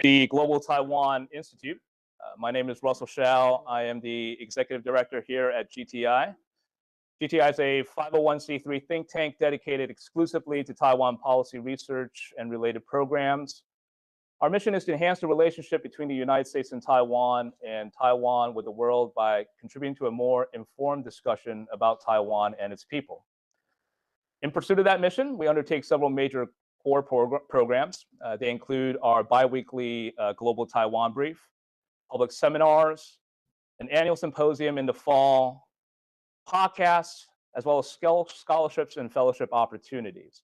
The Global Taiwan Institute. My name is Russell Shao. I am the executive director here at GTI. GTI is a 501c3 think tank dedicated exclusively to Taiwan policy research and related programs. Our mission is to enhance the relationship between the United States and Taiwan with the world by contributing to a more informed discussion about Taiwan and its people. In pursuit of that mission, we undertake several major core programs. They include our biweekly Global Taiwan Brief, public seminars, an annual symposium in the fall, podcasts, as well as scholarships and fellowship opportunities.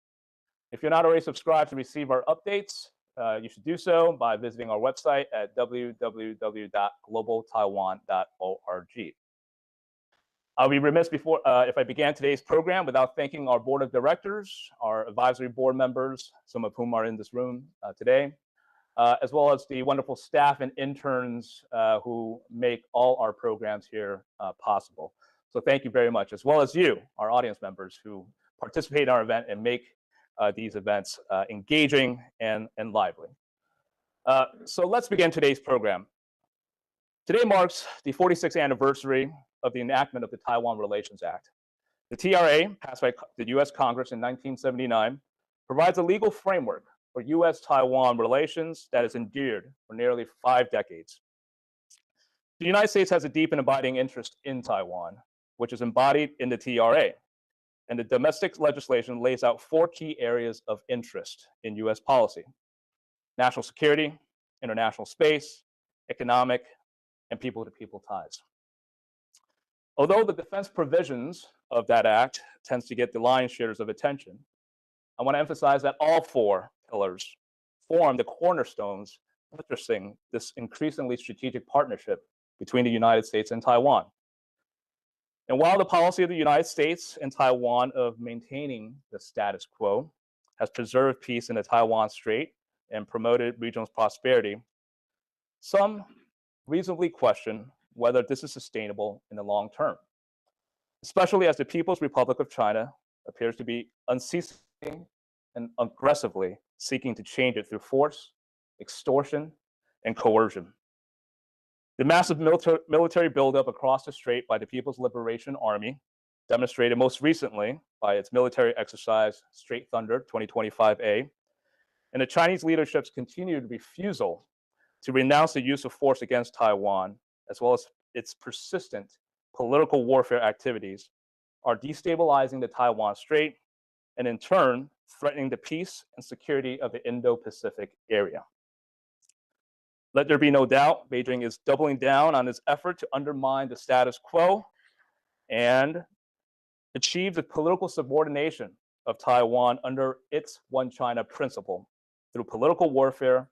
If you're not already subscribed to receive our updates, you should do so by visiting our website at www.globaltaiwan.org. I'll be remiss if I began today's program without thanking our board of directors, our advisory board members, some of whom are in this room today, as well as the wonderful staff and interns who make all our programs here possible. So thank you very much, as well as you, our audience members who participate in our event and make these events engaging and lively. So let's begin today's program. Today marks the 46th anniversary of the enactment of the Taiwan Relations Act. The TRA, passed by the US Congress in 1979, provides a legal framework for US-Taiwan relations that has endured for nearly 5 decades. The United States has a deep and abiding interest in Taiwan, which is embodied in the TRA. And the domestic legislation lays out 4 key areas of interest in US policy: national security, international space, economic, and people-to-people ties. Although the defense provisions of that act tends to get the lion's shares of attention, I want to emphasize that all 4 pillars form the cornerstones buttressing this increasingly strategic partnership between the United States and Taiwan. And while the policy of the United States and Taiwan of maintaining the status quo has preserved peace in the Taiwan Strait and promoted regional prosperity, some reasonably question whether this is sustainable in the long term, especially as the People's Republic of China appears to be unceasing and aggressively seeking to change it through force, extortion, and coercion. The massive military buildup across the strait by the People's Liberation Army, demonstrated most recently by its military exercise Strait Thunder 2025A, and the Chinese leadership's continued refusal to renounce the use of force against Taiwan, as well as its persistent political warfare activities, are destabilizing the Taiwan Strait and in turn threatening the peace and security of the Indo-Pacific area. Let there be no doubt, Beijing is doubling down on its effort to undermine the status quo and achieve the political subordination of Taiwan under its One China principle through political warfare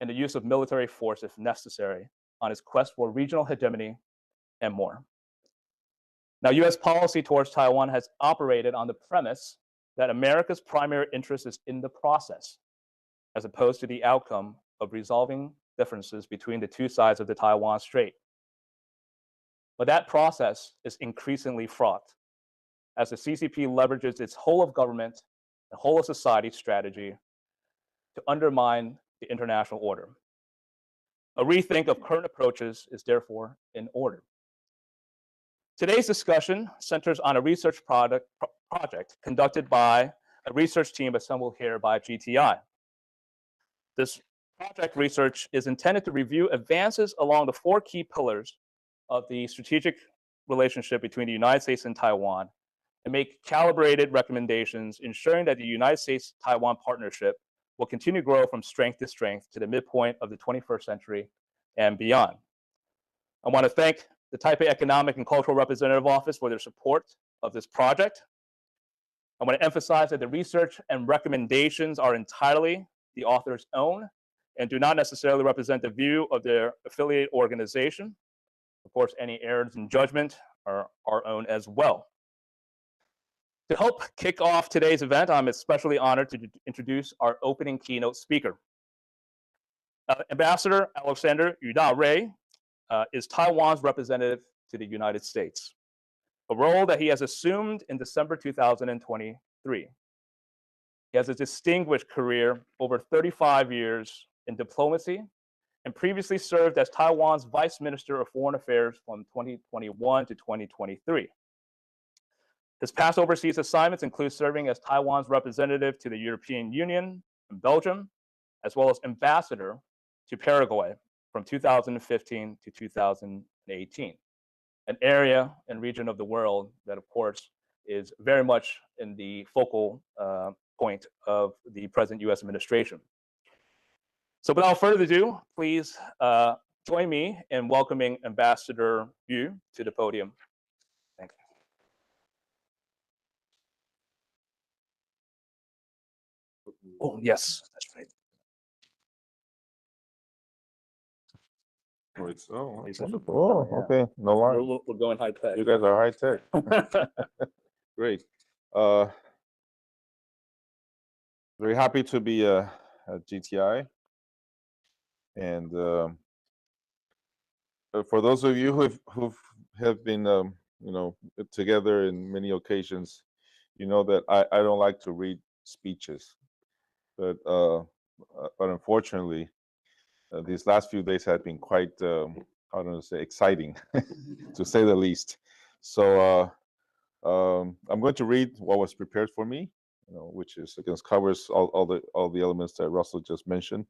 and the use of military force if necessary on its quest for regional hegemony and more. Now, US policy towards Taiwan has operated on the premise that America's primary interest is in the process, as opposed to the outcome of resolving differences between the 2 sides of the Taiwan Strait. But that process is increasingly fraught as the CCP leverages its whole of government and whole of society strategy to undermine the international order. A rethink of current approaches is therefore in order. Today's discussion centers on a research project conducted by a research team assembled here by GTI. This project research is intended to review advances along the 4 key pillars of the strategic relationship between the United States and Taiwan and make calibrated recommendations, ensuring that the United States-Taiwan partnership will continue to grow from strength to strength to the midpoint of the 21st century and beyond. I want to thank the Taipei Economic and Cultural Representative Office for their support of this project. I want to emphasize that the research and recommendations are entirely the author's own and do not necessarily represent the view of their affiliate organization. Of course, any errors in judgment are our own as well. To help kick off today's event, I'm especially honored to introduce our opening keynote speaker. Ambassador Alexander Tah-Ray is Taiwan's representative to the United States, a role that he has assumed in December 2023. He has a distinguished career over 35 years in diplomacy and previously served as Taiwan's Vice Minister of Foreign Affairs from 2021 to 2023. His past overseas assignments include serving as Taiwan's representative to the European Union and Belgium, as well as ambassador to Paraguay from 2015 to 2018, an area and region of the world that, of course, is very much in the focal point of the present US administration. So without further ado, please join me in welcoming Ambassador Yu to the podium. Thank you. Oh, yes, that's right. Oh, it's wonderful. Oh, Oh, okay. No line. We're going high tech. You guys are high tech. Great. Very happy to be at GTI. And for those of you who have been, together in many occasions, you know that I don't like to read speeches, but unfortunately, these last few days have been quite, how do I say, exciting, to say the least. So I'm going to read what was prepared for me, which is covers all the elements that Russell just mentioned.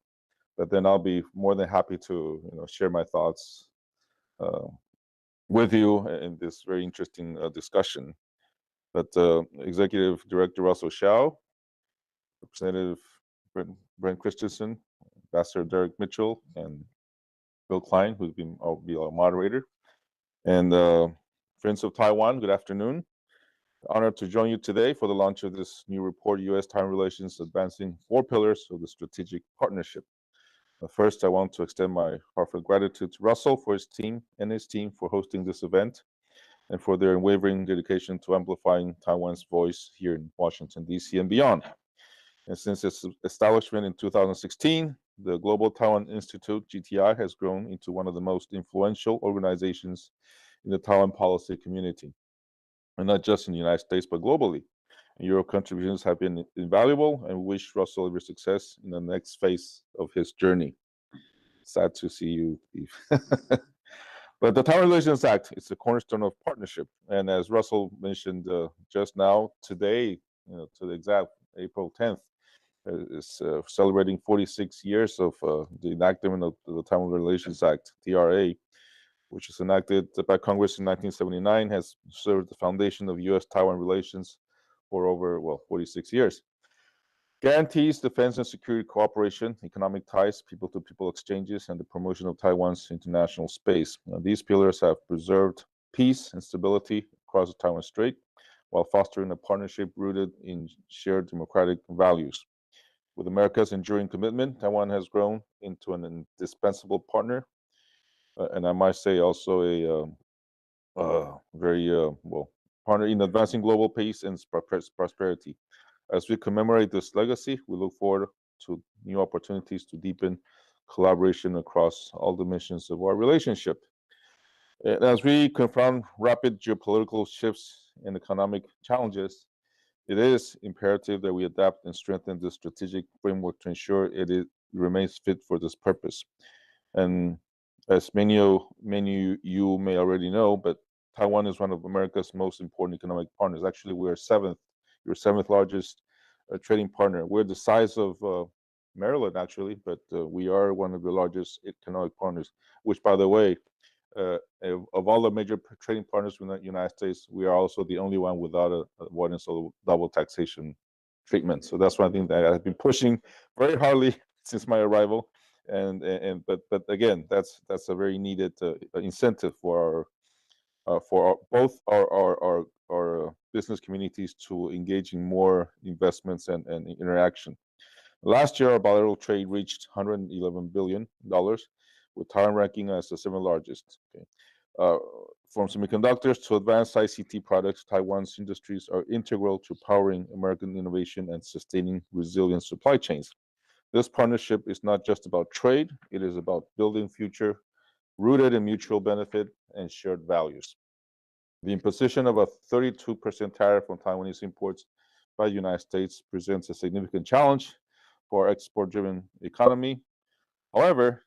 But then I'll be more than happy to share my thoughts with you in this very interesting discussion. But Executive Director Russell Hsiao, Representative Brent Christensen, Ambassador Derek Mitchell, and Bill Klein, who's been be our moderator, and friends of Taiwan, good afternoon. Honored to join you today for the launch of this new report, US-Taiwan Relations, Advancing 4 Pillars of the Strategic Partnership. First, I want to extend my heartfelt gratitude to Russell for his team for hosting this event and for their unwavering dedication to amplifying Taiwan's voice here in Washington, D.C. and beyond. And since its establishment in 2016, the Global Taiwan Institute, GTI, has grown into one of the most influential organizations in the Taiwan policy community, and not just in the United States, but globally. And your contributions have been invaluable, and we wish Russell every success in the next phase of his journey. Sad to see you leave. But the Taiwan Relations Act is the cornerstone of partnership. And as Russell mentioned just now, today, to the exact April 10th, is celebrating 46 years of the enactment of the Taiwan Relations Act, TRA, which was enacted by Congress in 1979, has served the foundation of US-Taiwan relations for over, 46 years. Guarantees defense and security cooperation, economic ties, people-to-people exchanges, and the promotion of Taiwan's international space. Now, these pillars have preserved peace and stability across the Taiwan Strait, while fostering a partnership rooted in shared democratic values. With America's enduring commitment, Taiwan has grown into an indispensable partner, and I might say also a very partner in advancing global peace and prosperity. As we commemorate this legacy, we look forward to new opportunities to deepen collaboration across all dimensions of our relationship. And as we confront rapid geopolitical shifts and economic challenges, it is imperative that we adapt and strengthen the strategic framework to ensure it remains fit for this purpose. And as many of you may already know, but Taiwan is one of America's most important economic partners. Actually, we're your seventh largest trading partner. We're the size of Maryland, actually, but we are one of the largest economic partners, which, by the way, of all the major trading partners with the United States, we are also the only one without a avoidance of double taxation treatment. So that's one thing that I've been pushing very hardly since my arrival. But again, that's a very needed incentive for both our business communities to engage in more investments and interaction. Last year, our bilateral trade reached $111 billion, with Taiwan ranking as the 7th largest. Okay. From semiconductors to advanced ICT products, Taiwan's industries are integral to powering American innovation and sustaining resilient supply chains. This partnership is not just about trade, it is about building future rooted in mutual benefit and shared values. The imposition of a 32% tariff on Taiwanese imports by the United States presents a significant challenge for our export-driven economy, However,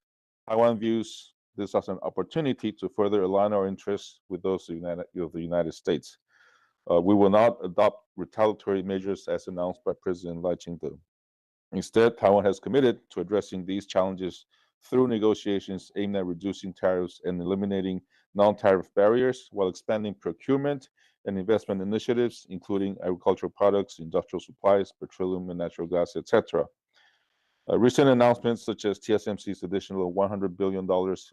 Taiwan views this as an opportunity to further align our interests with those of the United States. We will not adopt retaliatory measures as announced by President Lai Ching-te. Instead, Taiwan has committed to addressing these challenges through negotiations aimed at reducing tariffs and eliminating non-tariff barriers while expanding procurement and investment initiatives, including agricultural products, industrial supplies, petroleum and natural gas, etc. Recent announcements such as TSMC's additional $100 billion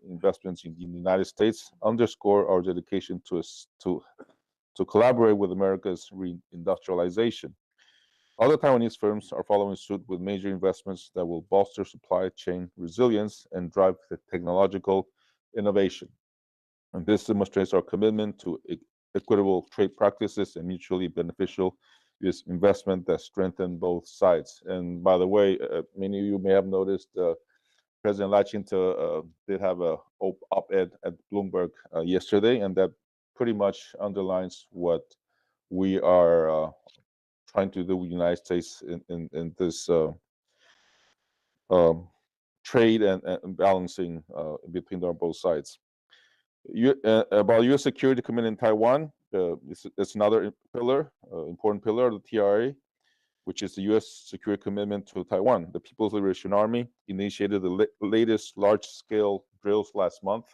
investments in the United States underscore our dedication to collaborate with America's reindustrialization. Other Taiwanese firms are following suit with major investments that will bolster supply chain resilience and drive technological innovation. And this demonstrates our commitment to equitable trade practices and mutually beneficial investment that strengthen both sides. And by the way, many of you may have noticed President Lai Ching-te did have a op-ed at Bloomberg yesterday, and that pretty much underlines what we are trying to do with the United States in this trade and balancing between both sides. About U.S. security commitment in Taiwan, it's another pillar, important pillar of the Tah-Ray, which is the U.S. security commitment to Taiwan. The People's Liberation Army initiated the latest large-scale drills last month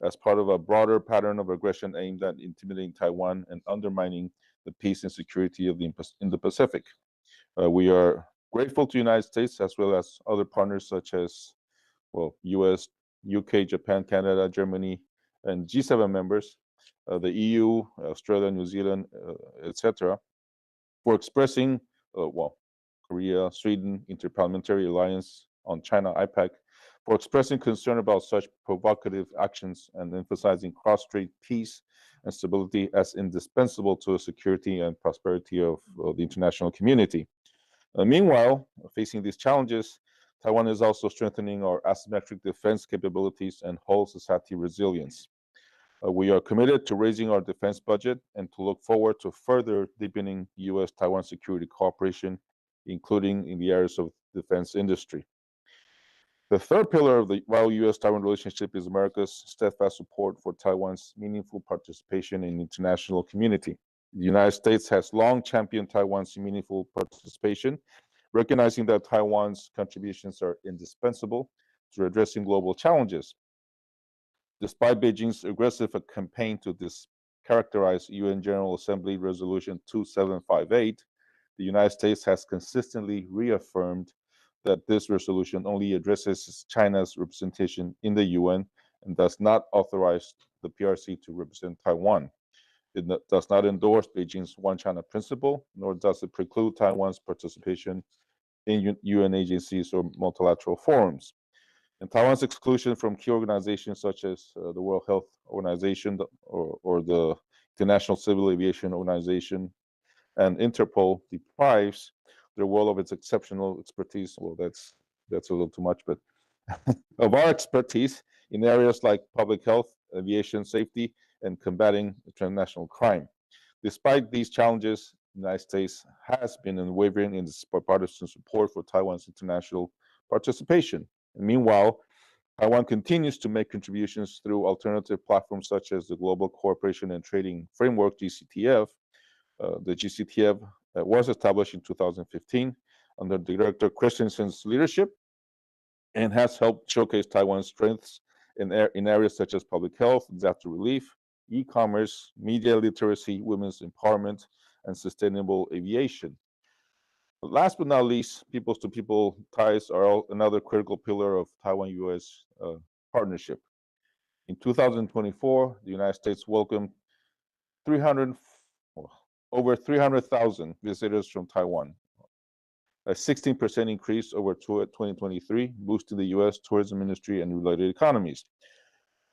as part of a broader pattern of aggression aimed at intimidating Taiwan and undermining the peace and security of in the Pacific. We are grateful to the United States as well as other partners such as, well, U.S., UK, Japan, Canada, Germany, and G7 members, the EU, Australia, New Zealand, etc., for expressing, well, Korea, Sweden, Interparliamentary Alliance on China, IPAC, for expressing concern about such provocative actions and emphasizing cross-strait peace and stability as indispensable to the security and prosperity of the international community. Meanwhile, facing these challenges, Taiwan is also strengthening our asymmetric defense capabilities and whole society resilience. We are committed to raising our defense budget and to look forward to further deepening US-Taiwan security cooperation, including in the areas of defense industry. The third pillar of the While the US-Taiwan relationship is America's steadfast support for Taiwan's meaningful participation in the international community. The United States has long championed Taiwan's meaningful participation, recognizing that Taiwan's contributions are indispensable to addressing global challenges. Despite Beijing's aggressive campaign to characterize UN General Assembly Resolution 2758, the United States has consistently reaffirmed that this resolution only addresses China's representation in the UN and does not authorize the PRC to represent Taiwan. It does not endorse Beijing's One China principle, nor does it preclude Taiwan's participation in UN agencies or multilateral forums. And Taiwan's exclusion from key organizations such as the World Health Organization or the International Civil Aviation Organization and Interpol deprives the world of its exceptional expertise. Well, that's a little too much, but of our expertise in areas like public health, aviation safety, and combating transnational crime. Despite these challenges, the United States has been unwavering in its bipartisan support for Taiwan's international participation. And meanwhile, Taiwan continues to make contributions through alternative platforms such as the Global Cooperation and Trading Framework, GCTF. The GCTF was established in 2015 under Director Christensen's leadership and has helped showcase Taiwan's strengths in areas such as public health, disaster relief, e-commerce, media literacy, women's empowerment, and sustainable aviation. Last but not least, people-to-people ties are another critical pillar of Taiwan-U.S. partnership. In 2024, the United States welcomed over 300,000 visitors from Taiwan, a 16% increase over 2023, boosting the U.S. tourism industry and related economies.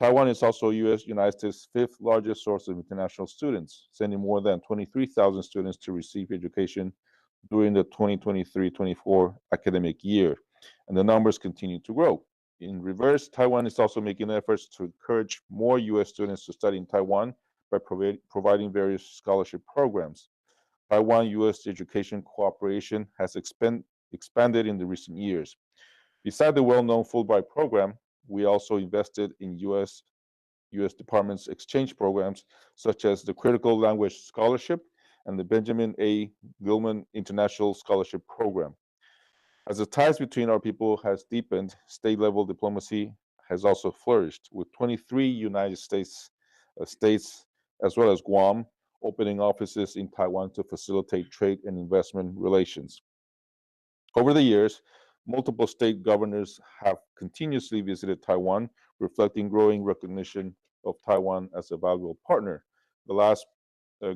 Taiwan is also United States' fifth largest source of international students, sending more than 23,000 students to receive education during the 2023-24 academic year, and the numbers continue to grow. In reverse, Taiwan is also making efforts to encourage more U.S. students to study in Taiwan by providing various scholarship programs. Taiwan-U.S. education cooperation has expanded in the recent years. Beside the well-known Fulbright program, we also invested in U.S. Department's exchange programs, such as the Critical Language Scholarship and the Benjamin A. Gilman International Scholarship Program. As the ties between our people has deepened, state-level diplomacy has also flourished, with 23 United States states, as well as Guam, opening offices in Taiwan to facilitate trade and investment relations. Over the years, multiple state governors have continuously visited Taiwan, reflecting growing recognition of Taiwan as a valuable partner. The last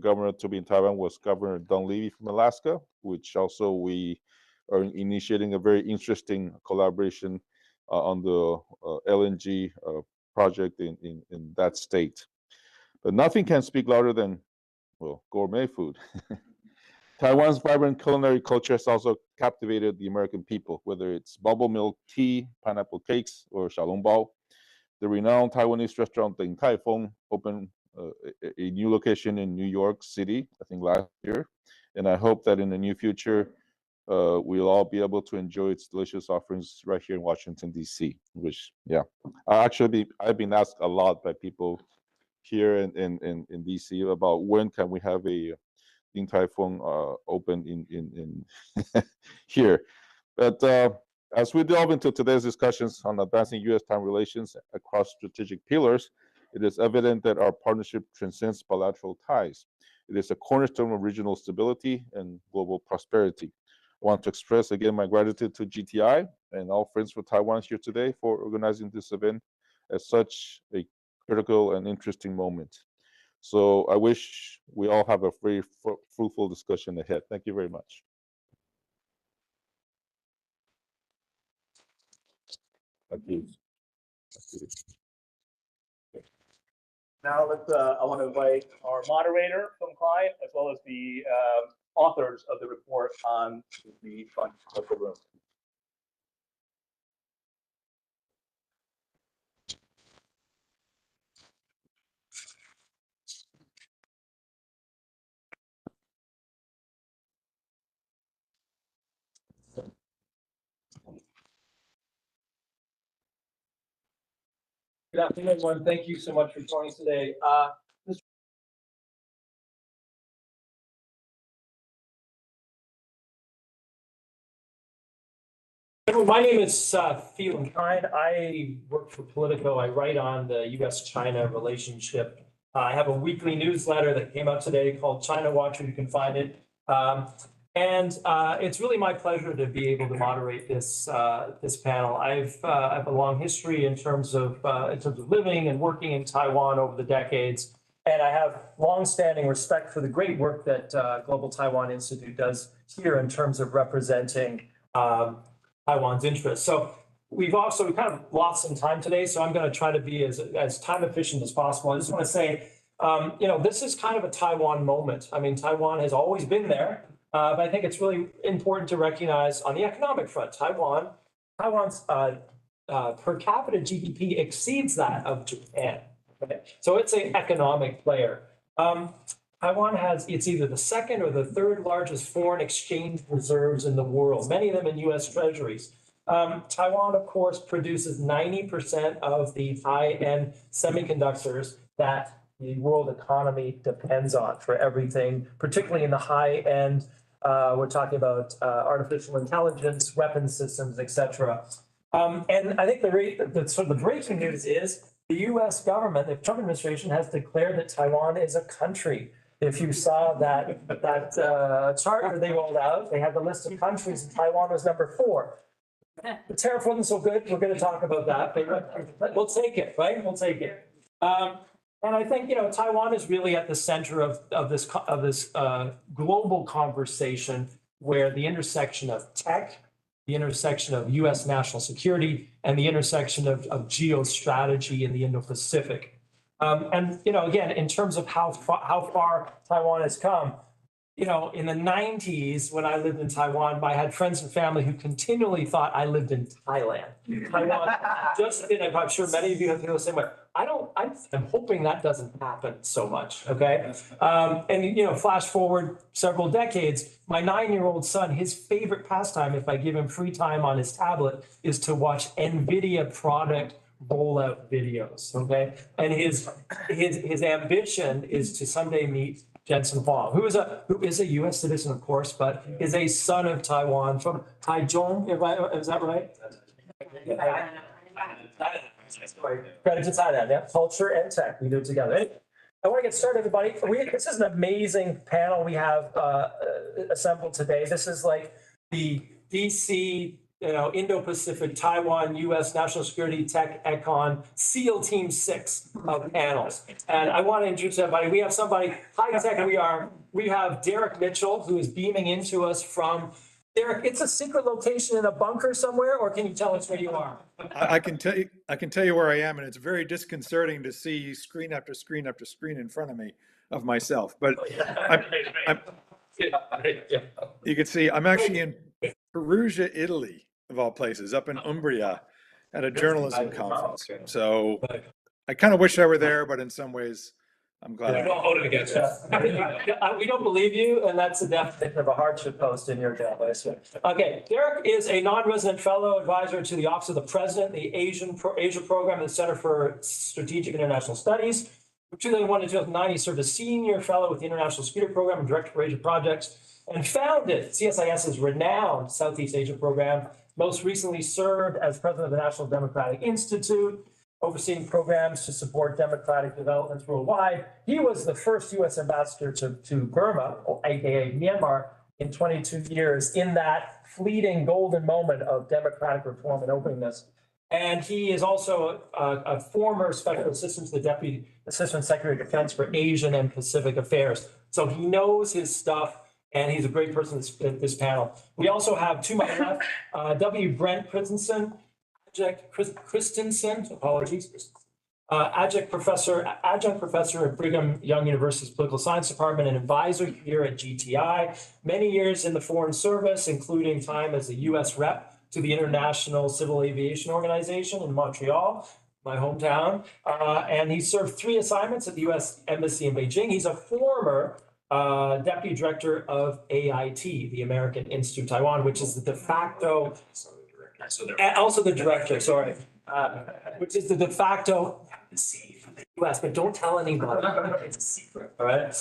governor to be in Taiwan was Governor Dunleavy from Alaska, which also we are initiating a very interesting collaboration on the LNG project in that state. But nothing can speak louder than, well, gourmet food. Taiwan's vibrant culinary culture has also captivated the American people, whether it's bubble milk tea, pineapple cakes, or xiaolongbao. The renowned Taiwanese restaurant Din Tai Fung opened a new location in New York City, I think last year, and I hope that in the near future, we'll all be able to enjoy its delicious offerings right here in Washington, D.C., which, yeah. I've been asked a lot by people here in D.C. about when can we have a Din Tai Fung open in here. But as we delve into today's discussions on advancing US-Taiwan relations across strategic pillars, it is evident that our partnership transcends bilateral ties. It is a cornerstone of regional stability and global prosperity. I want to express again my gratitude to GTI and all Friends for Taiwan here today for organizing this event at such a critical and interesting moment. So I wish we all have a very fruitful discussion ahead. Thank you very much. Thank you. Now I want to invite our moderator from Klein, as well as the authors of the report on the front of the room. Good afternoon, everyone. Thank you so much for joining us today. My name is Phelan Kine. I work for Politico. I write on the US-China relationship. I have a weekly newsletter that came out today called China Watch, where you can find it. It's really my pleasure to be able to moderate this panel. I have a long history in terms of living and working in Taiwan over the decades, and I have longstanding respect for the great work that Global Taiwan Institute does here in terms of representing Taiwan's interests. So we've kind of lost some time today, so I'm going to try to be as time efficient as possible. I just want to say, this is kind of a Taiwan moment. I mean, Taiwan has always been there, but I think it's really important to recognize on the economic front, Taiwan's per capita GDP exceeds that of Japan. Okay? So it's an economic player. Taiwan it's either the second or the third largest foreign exchange reserves in the world, many of them in US treasuries. Taiwan, of course, produces 90% of the high-end semiconductors that the world economy depends on for everything, particularly in the high-end. We're talking about artificial intelligence, weapons systems, etc. And I think the breaking news is the U.S. government, the Trump administration, has declared that Taiwan is a country. If you saw that chart that they rolled out, they had the list of countries, and Taiwan was number 4. The tariff wasn't so good. We're going to talk about that, but we'll take it, right? We'll take it. And I think Taiwan is really at the center of this global conversation, where the intersection of tech, the intersection of U.S. national security, and the intersection of geostrategy in the Indo-Pacific. And again, in terms of how far Taiwan has come, in the 90s, when I lived in Taiwan, I had friends and family who continually thought I lived in Thailand. Taiwan I'm sure many of you have feel the same way. I don't I'm hoping that doesn't happen so much, okay? And flash forward several decades, my 9-year-old son, his favorite pastime, if I give him free time on his tablet, is to watch NVIDIA product rollout videos, okay? And his ambition is to someday meet Jensen Huang, who is a U.S. citizen, of course, but is a son of Taiwan from Taichung, is that right? Credit to Thailand, yeah. Culture and tech, we do it together. Anyway, I want to get started, everybody. This is an amazing panel we have assembled today. This is like the DC, Indo-Pacific, Taiwan, U.S. National Security, Tech, Econ, SEAL Team 6 of panels. And I want to introduce everybody. We have somebody high tech. We have Derek Mitchell, who is beaming into us from. Derek, it's a secret location in a bunker somewhere, or can you tell us where you are? I can tell you where I am, and it's very disconcerting to see screen after screen after screen in front of me of myself. But you can see I'm actually in Perugia, Italy, of all places, up in Umbria at a journalism conference. So I kind of wish I were there, but in some ways, I'm glad. We don't hold it against us. We don't believe you, and that's the definition of a hardship post in your job, I assume. Okay, Derek is a non-resident fellow advisor to the Office of the President, the Asia Program, and the Center for Strategic International Studies. From 2001 to 2009, he served as senior fellow with the International Security Program and director for Asia projects, and founded CSIS's renowned Southeast Asia program. Most recently served as president of the National Democratic Institute, overseeing programs to support democratic developments worldwide. He was the first U.S. ambassador to Burma, aka Myanmar, in 22 years, in that fleeting golden moment of democratic reform and openness. And he is also a former special assistant to the Deputy Assistant Secretary of Defense for Asian and Pacific Affairs. So he knows his stuff, and he's a great person at this panel. We also have, to my left, W. Brent Christensen, apologies, adjunct professor at Brigham Young University's Political Science Department and advisor here at GTI. Many years in the Foreign Service, including time as a U.S. rep to the International Civil Aviation Organization in Montreal, my hometown. And he served 3 assignments at the U.S. Embassy in Beijing. He's a former deputy director of AIT, the American Institute of Taiwan, which is the de facto. And also the director, sorry, which is the de facto embassy from the U.S., but don't tell anybody. It's a secret, all right?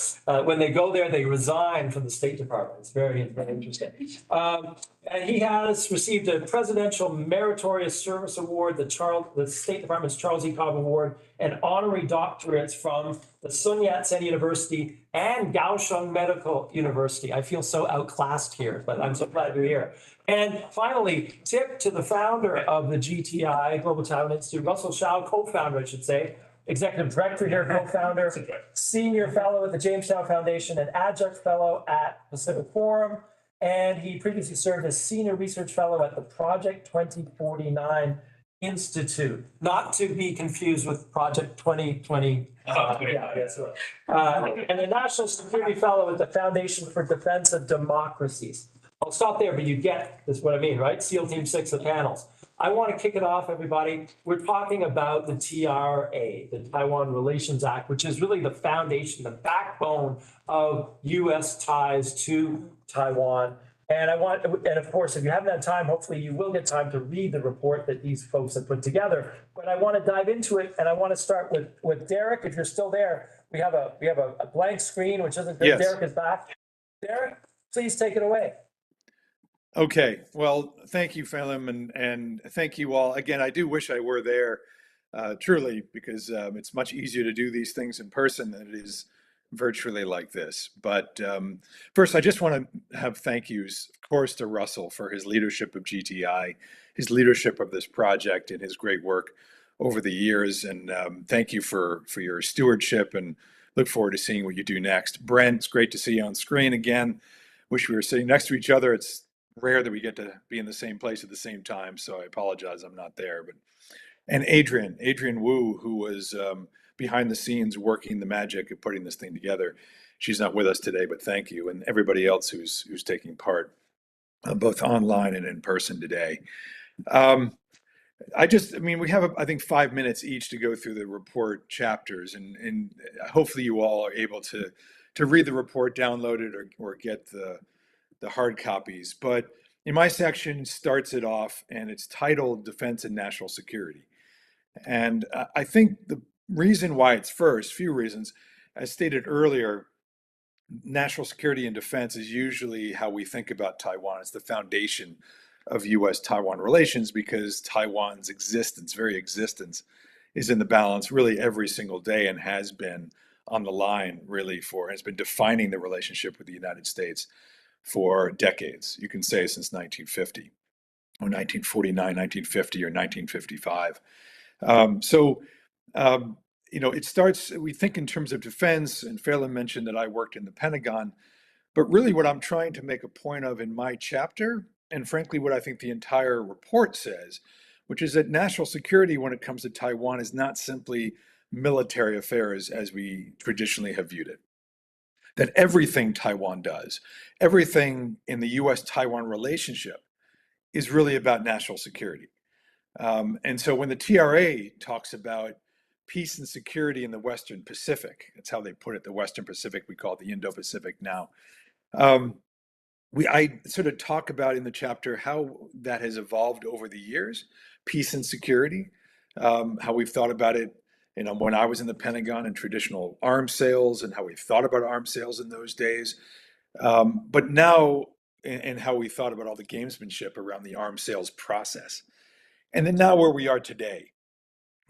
When they go there, they resign from the State Department. It's very interesting. And he has received a Presidential Meritorious Service Award, the State Department's Charles E. Cobb Award, and honorary doctorates from the Sun Yat-sen University and Kaohsiung Medical University. I feel so outclassed here, but I'm so glad you're here. And finally, tip to the founder of the GTI, Global Taiwan Institute, Russell Shao, co-founder, I should say, executive director here, co-founder, senior fellow at the Jamestown Foundation, and adjunct fellow at Pacific Forum. And he previously served as senior research fellow at the Project 2049 Institute, not to be confused with Project 2020. And a national security fellow at the Foundation for Defense of Democracies. I'll stop there, but you get this, what I mean, right? SEAL Team 6 of panels. I want to kick it off, everybody. We're talking about the Tah-Ray, the Taiwan Relations Act, which is really the foundation, the backbone of U.S. ties to Taiwan. And of course, if you haven't had time, hopefully you will get time to read the report that these folks have put together. But I want to dive into it, and I want to start with Derek. If you're still there, we have a blank screen, which isn't good. Yes. Derek is back. Derek, please take it away. Okay, well, thank you, Phelim, and thank you all. Again, I do wish I were there, truly, because it's much easier to do these things in person than it is virtually like this. But first, I just want to have thank yous, of course, to Russell for his leadership of GTI, his leadership of this project, and his great work over the years. And thank you for your stewardship, and look forward to seeing what you do next. Brent, it's great to see you on screen again. Wish we were sitting next to each other. It's rare that we get to be in the same place at the same time, so I apologize I'm not there. And Adrian Wu, who was behind the scenes working the magic of putting this thing together. She's not with us today, but thank you, and everybody else who's taking part, both online and in person today. I mean, we have, I think, 5 minutes each to go through the report chapters, and hopefully you all are able to read the report, download it, or get the hard copies. But in my section starts it off, and it's titled Defense and National Security. And I think the reason why it's first, few reasons, as stated earlier, national security and defense is usually how we think about Taiwan. It's the foundation of US-Taiwan relations because Taiwan's existence, very existence, is in the balance really every single day and has been on the line really has been defining the relationship with the United States for decades. You can say since 1950 or 1949, 1950 or 1955. It starts, we think in terms of defense, and Phelan mentioned that I worked in the Pentagon, but really what I'm trying to make a point of in my chapter, and frankly what I think the entire report says, which is that national security when it comes to Taiwan is not simply military affairs as we traditionally have viewed it. That everything Taiwan does, everything in the US-Taiwan relationship is really about national security. And so when the TRA talks about peace and security in the Western Pacific, that's how they put it, the Western Pacific, we call it the Indo-Pacific now. I sort of talk about in the chapter how that has evolved over the years, peace and security, how we've thought about it, when I was in the Pentagon and traditional arms sales and how we thought about arms sales in those days. But now, and how we thought about all the gamesmanship around the arms sales process. And then now where we are today,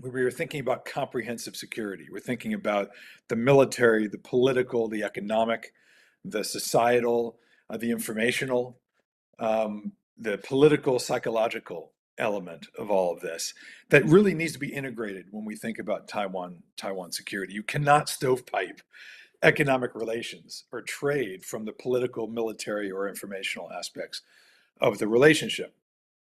where we are thinking about comprehensive security. We're thinking about the military, the political, the economic, the societal, the informational, the political, psychological element of all of this that really needs to be integrated when we think about Taiwan security. You cannot stovepipe economic relations or trade from the political, military, or informational aspects of the relationship.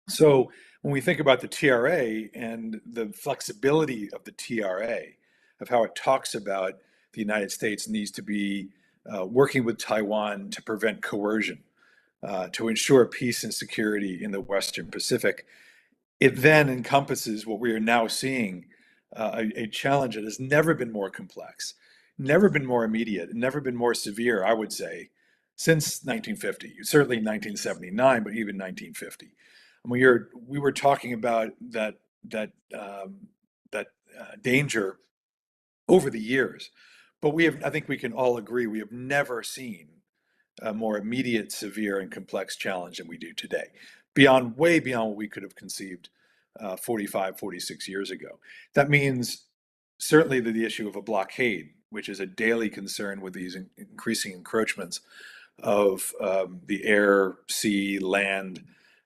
So when we think about the TRA and the flexibility of the TRA, of how it talks about the United States needs to be working with Taiwan to prevent coercion, to ensure peace and security in the Western Pacific, it then encompasses what we are now seeing, a challenge that has never been more complex, never been more immediate, never been more severe, I would say, since 1950, certainly 1979, but even 1950. And we were talking about that danger over the years, but I think we can all agree, we have never seen a more immediate, severe, and complex challenge than we do today, way beyond what we could have conceived 45, 46 years ago. That means certainly the issue of a blockade, which is a daily concern with these increasing encroachments of the air, sea, land,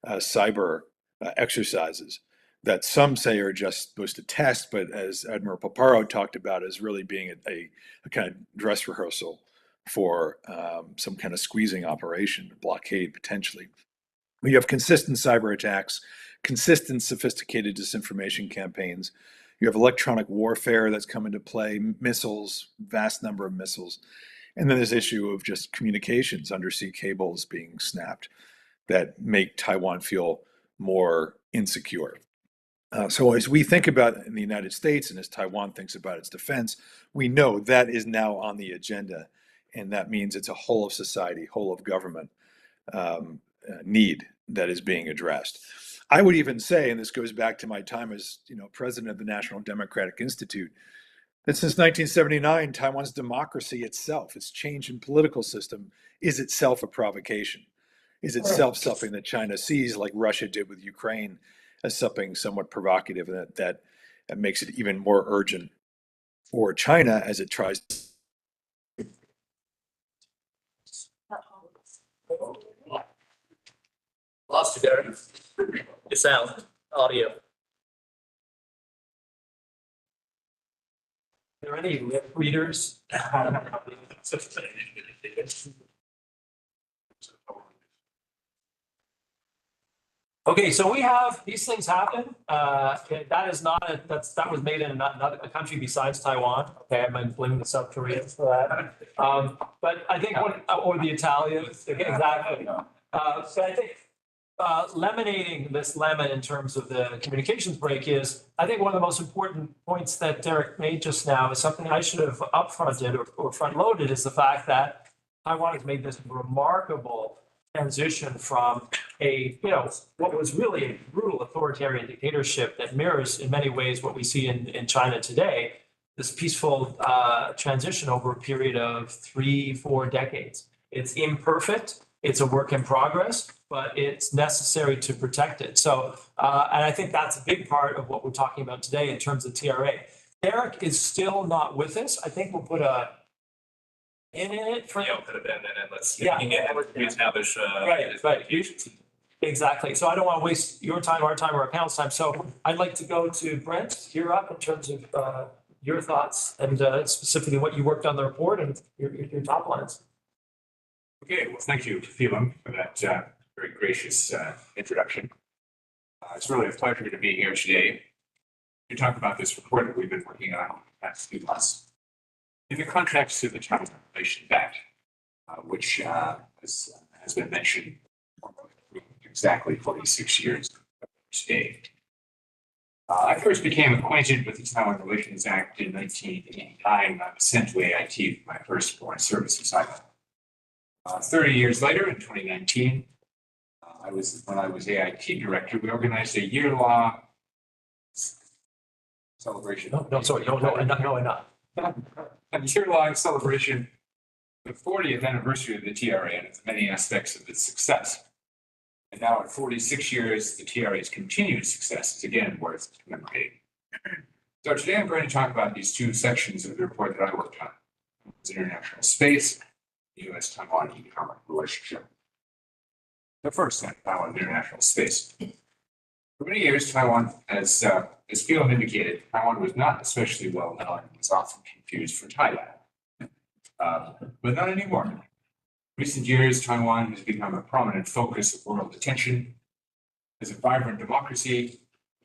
cyber exercises that some say are just supposed to test, but as Admiral Paparo talked about, as really being a kind of dress rehearsal for some kind of squeezing operation, blockade potentially. We have consistent cyber attacks, consistent sophisticated disinformation campaigns. You have electronic warfare that's come into play, missiles, vast number of missiles. And then this issue of just communications, undersea cables being snapped that make Taiwan feel more insecure. So as we think about in the United States and as Taiwan thinks about its defense, we know that is now on the agenda. And that means it's a whole of society, whole of government need that is being addressed. I would even say, and this goes back to my time as president of the National Democratic Institute, that since 1979, Taiwan's democracy itself, its change in political system, is itself a provocation. Is itself something that China sees, like Russia did with Ukraine, as something somewhat provocative that makes it even more urgent for China as it tries to. Lost you, Derek. Your sound, audio. Are there any lip readers? Okay, so we have these things happen. That was made in another country besides Taiwan. Okay, I'm going to blame the South Koreans for that. But I think or the Italians, exactly. So I think lemonating this lemon in terms of the communications break is, I think one of the most important points that Derek made just now is something I should have upfronted or front-loaded, is the fact that Taiwan has made this remarkable transition from what was really a brutal authoritarian dictatorship that mirrors in many ways what we see in China today, this peaceful transition over a period of 3-4 decades. It's imperfect, it's a work in progress, but it's necessary to protect it. So, and I think that's a big part of what we're talking about today in terms of TRA. Derek is still not with us. I think we'll put a in it for. Yeah, put a pin in it. Let's reestablish right. Exactly. So I don't want to waste your time, our time, or our panel's time. So I'd like to go to Brent. You're up in terms of your thoughts and specifically what you worked on the report and your top lines. Okay. Well, thank you, Phelim, for that very gracious introduction. It's really a pleasure to be here today to talk about this report that we've been working on the past few months in the context of the Taiwan Relations Act, which has been mentioned exactly 46 years today. I first became acquainted with the Taiwan Relations Act in 1989 when I was sent to AIT for my first foreign service assignment. 30 years later, in 2019, when I was AIT director, we organized a year-long celebration. No, sorry, no, enough. A year-long celebration of the 40th anniversary of the TRA and its many aspects of its success. And now at 46 years, the TRA's continued success is again worth commemorating. So today I'm going to talk about these two sections of the report that I worked on. It's international space, the US-Taiwan economic relationship. The first thing, Taiwan international space. For many years, Taiwan, as Phelim indicated, Taiwan was not especially well known and was often confused for Thailand. But not anymore. In recent years, Taiwan has become a prominent focus of world attention. As a vibrant democracy,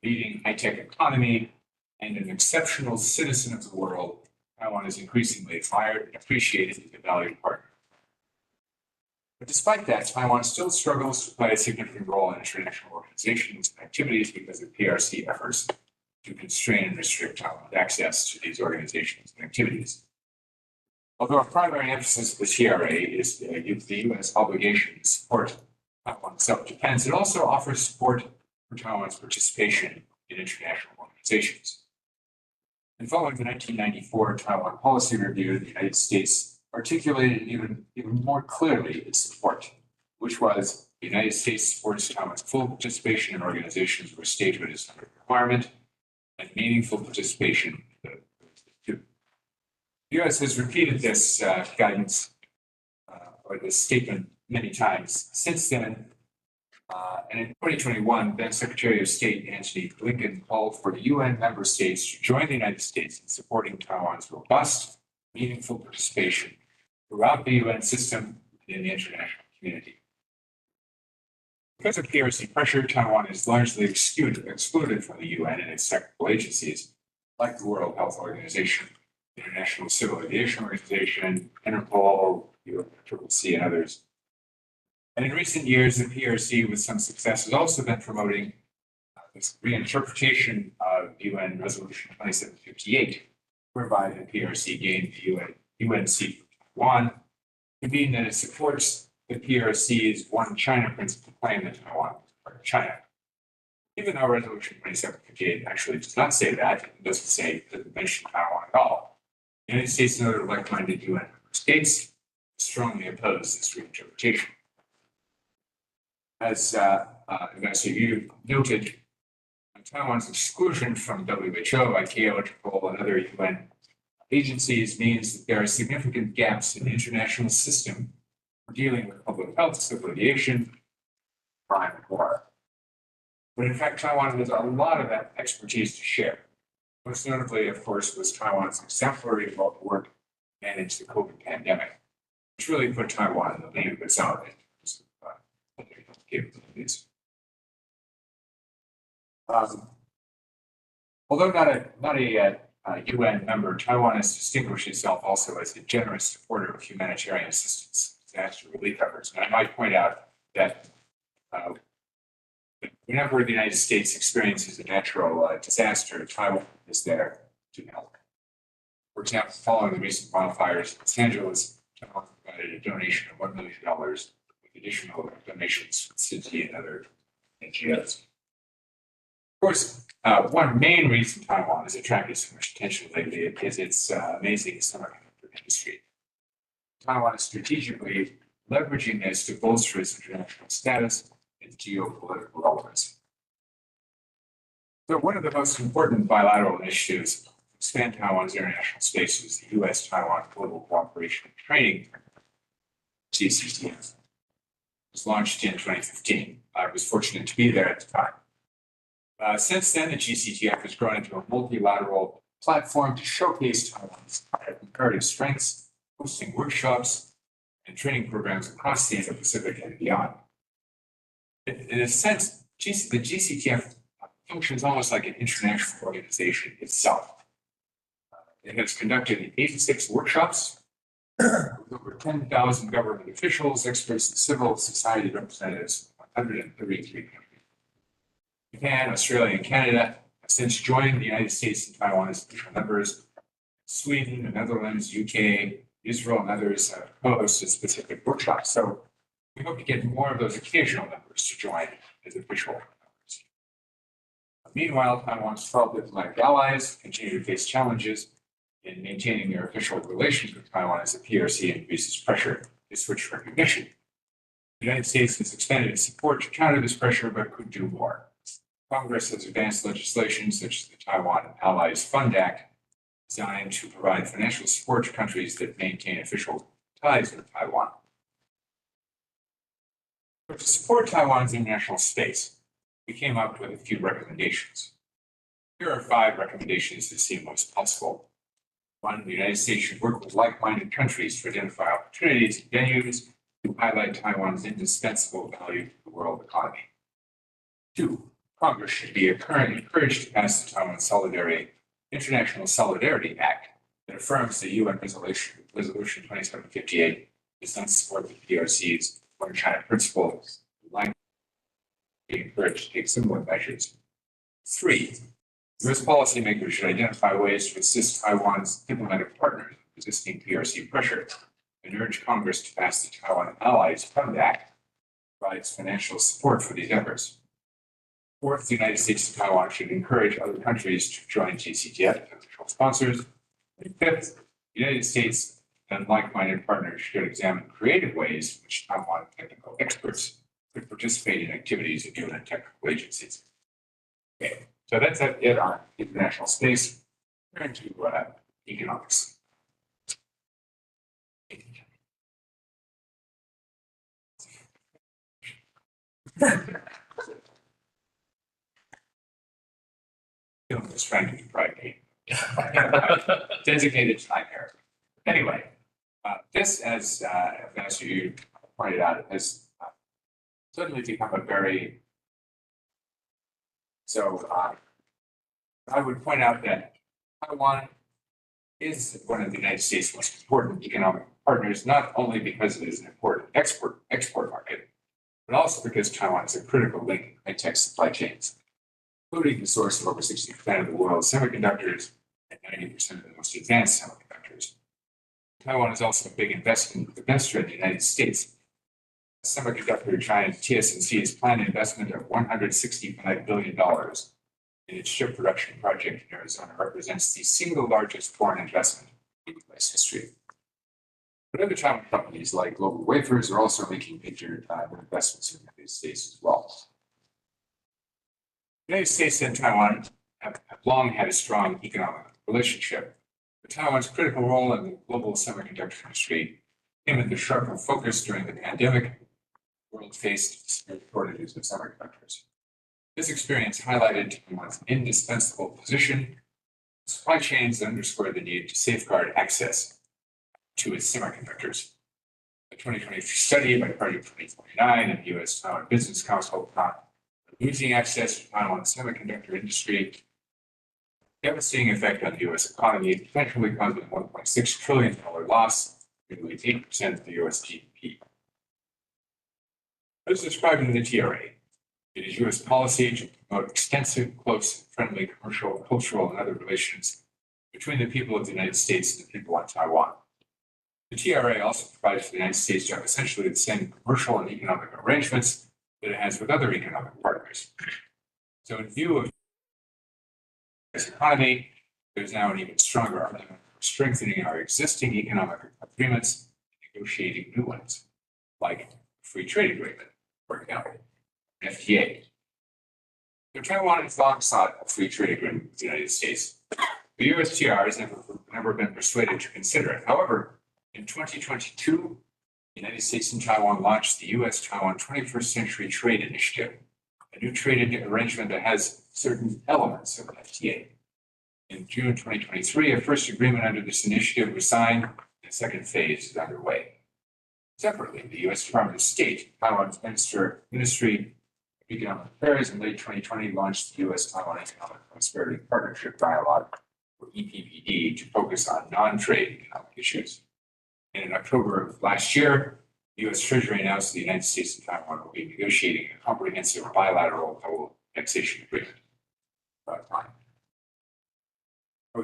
leading high-tech economy, and an exceptional citizen of the world, Taiwan is increasingly admired and appreciated as a valued partner. But despite that, Taiwan still struggles to play a significant role in international organizations and activities because of PRC efforts to constrain and restrict Taiwan's access to these organizations and activities. Although our primary emphasis of the TRA is the U.S. obligation to support Taiwan's self-defense, it also offers support for Taiwan's participation in international organizations. And following the 1994 Taiwan Policy Review, the United States articulated even more clearly its support, which was the United States supports Taiwan's full participation in organizations where statehood is not a requirement and meaningful participation. The U.S. has repeated this guidance or this statement many times since then. And in 2021, then Secretary of State Antony Blinken called for the UN member states to join the United States in supporting Taiwan's robust, meaningful participation throughout the UN system and in the international community. Because of PRC pressure, Taiwan is largely excluded from the UN and its technical agencies, like the World Health Organization, the International Civil Aviation Organization, Interpol, UNFCCC, and others. And in recent years, the PRC, with some success, has also been promoting this reinterpretation of UN Resolution 2758, whereby the PRC gained the UN seat for Taiwan, to mean that it supports the PRC's One China principle claim that Taiwan is part of China. Even though Resolution 2758 actually does not say that, it doesn't mention Taiwan at all. The United States and other like-minded UN member states strongly oppose this reinterpretation. As Ambassador Yu noted, Taiwan's exclusion from WHO, ICAO, Interpol, and other UN agencies means that there are significant gaps in the international system for dealing with public health, civil aviation, crime, and war. But in fact, Taiwan has a lot of that expertise to share. Most notably, of course, was Taiwan's exemplary work to manage the COVID pandemic, which really put Taiwan in the lead of its own in terms of capabilities. Although not a UN member, Taiwan has distinguished itself also as a generous supporter of humanitarian assistance, disaster relief efforts. And I might point out that whenever the United States experiences a natural disaster, Taiwan is there to help. For example, following the recent wildfires in Los Angeles, Taiwan provided a donation of $1 million with additional donations from the city and other NGOs. Of course, one main reason Taiwan has attracted so much attention lately is its amazing semiconductor industry. Taiwan is strategically leveraging this to bolster its international status and geopolitical relevance. So one of the most important bilateral initiatives to expand Taiwan's international space is the US-Taiwan Global Cooperation and Training, GCTF. It was launched in 2015. I was fortunate to be there at the time. Since then, the GCTF has grown into a multilateral platform to showcase Taiwan's comparative strengths, hosting workshops and training programs across the Indo-Pacific and beyond. In a sense, the GCTF functions almost like an international organization itself. It has conducted 86 workshops with over 10,000 government officials, experts, and civil society representatives from 133 countries. Japan, Australia, and Canada have since joined the United States and Taiwan as official members. Sweden, the Netherlands, UK, Israel, and others have co-hosted specific workshops. So we hope to get more of those occasional members to join as official members. Meanwhile, Taiwan's 12 diplomatic allies continue to face challenges in maintaining their official relations with Taiwan as the PRC increases pressure to switch recognition. The United States has expanded its support to counter this pressure, but could do more. Congress has advanced legislation such as the Taiwan Allies Fund Act, designed to provide financial support to countries that maintain official ties with Taiwan. But to support Taiwan's international space, we came up with a few recommendations. Here are 5 recommendations that seem most possible. 1, the United States should work with like-minded countries to identify opportunities and venues to highlight Taiwan's indispensable value to the world economy. 2, Congress should be encouraged to pass the Taiwan International Solidarity Act that affirms the UN Resolution 2758 does not support the PRC's One China principles, like be encouraged to take similar measures. 3, U.S. policymakers should identify ways to assist Taiwan's diplomatic partners in resisting PRC pressure and urge Congress to pass the Taiwan Allies Fund Act that provides financial support for these efforts. 4th, the United States and Taiwan should encourage other countries to join GCTF as official sponsors. And 5th, the United States and like-minded partners should examine creative ways in which Taiwan technical experts could participate in activities of UN technical agencies. Okay, so that's it on international space. Turn to economics. I'm just trying to be private. Designated time error. Anyway, this, as you pointed out, has suddenly become a very. So I would point out that Taiwan is one of the United States' most important economic partners, not only because it is an important export market, but also because Taiwan is a critical link in high-tech supply chains, including the source of over 60% of the world's semiconductors and 90% of the most advanced semiconductors. Taiwan is also a big investor in the United States. Semiconductor giant TSMC's planned investment of $165 billion in its chip production project in Arizona represents the single largest foreign investment in U.S. history. But other Taiwan companies like Global Wafers are also making major investments in the United States as well. The United States and Taiwan have long had a strong economic relationship, but Taiwan's critical role in the global semiconductor industry came into sharper focus during the pandemic. The world faced shortages of semiconductors. This experience highlighted Taiwan's indispensable position in supply chains that underscored the need to safeguard access to its semiconductors. A 2023 study by Project 2049 and the US-Taiwan Business Council found losing access to Taiwan's semiconductor industry, devastating effect on the U.S. economy, potentially causing a $1.6 trillion loss, nearly 8% of the U.S. GDP. As described in the TRA, It is U.S. policy to promote extensive, close, friendly, commercial, cultural, and other relations between the people of the United States and the people on Taiwan. The TRA also provides for the United States to have essentially the same commercial and economic arrangements that it has with other economic partners. So in view of this economy, there's now an even stronger argument for strengthening our existing economic agreements and negotiating new ones, like a free trade agreement, for example, an FTA. So Taiwan has long sought a free trade agreement with the United States. The USTR has never been persuaded to consider it. However, in 2022, the United States and Taiwan launched the US-Taiwan 21st Century Trade Initiative, a new trade arrangement that has certain elements of an FTA. In June 2023, a first agreement under this initiative was signed, and the second phase is underway. Separately, the U.S. Department of State, Taiwan's Ministry of Economic Affairs, in late 2020 launched the US-Taiwan Economic Prosperity Partnership Dialogue, or EPPD, to focus on non-trade economic issues. And in October of last year, the U.S. Treasury announced the United States and Taiwan will be negotiating a comprehensive bilateral double taxation agreement.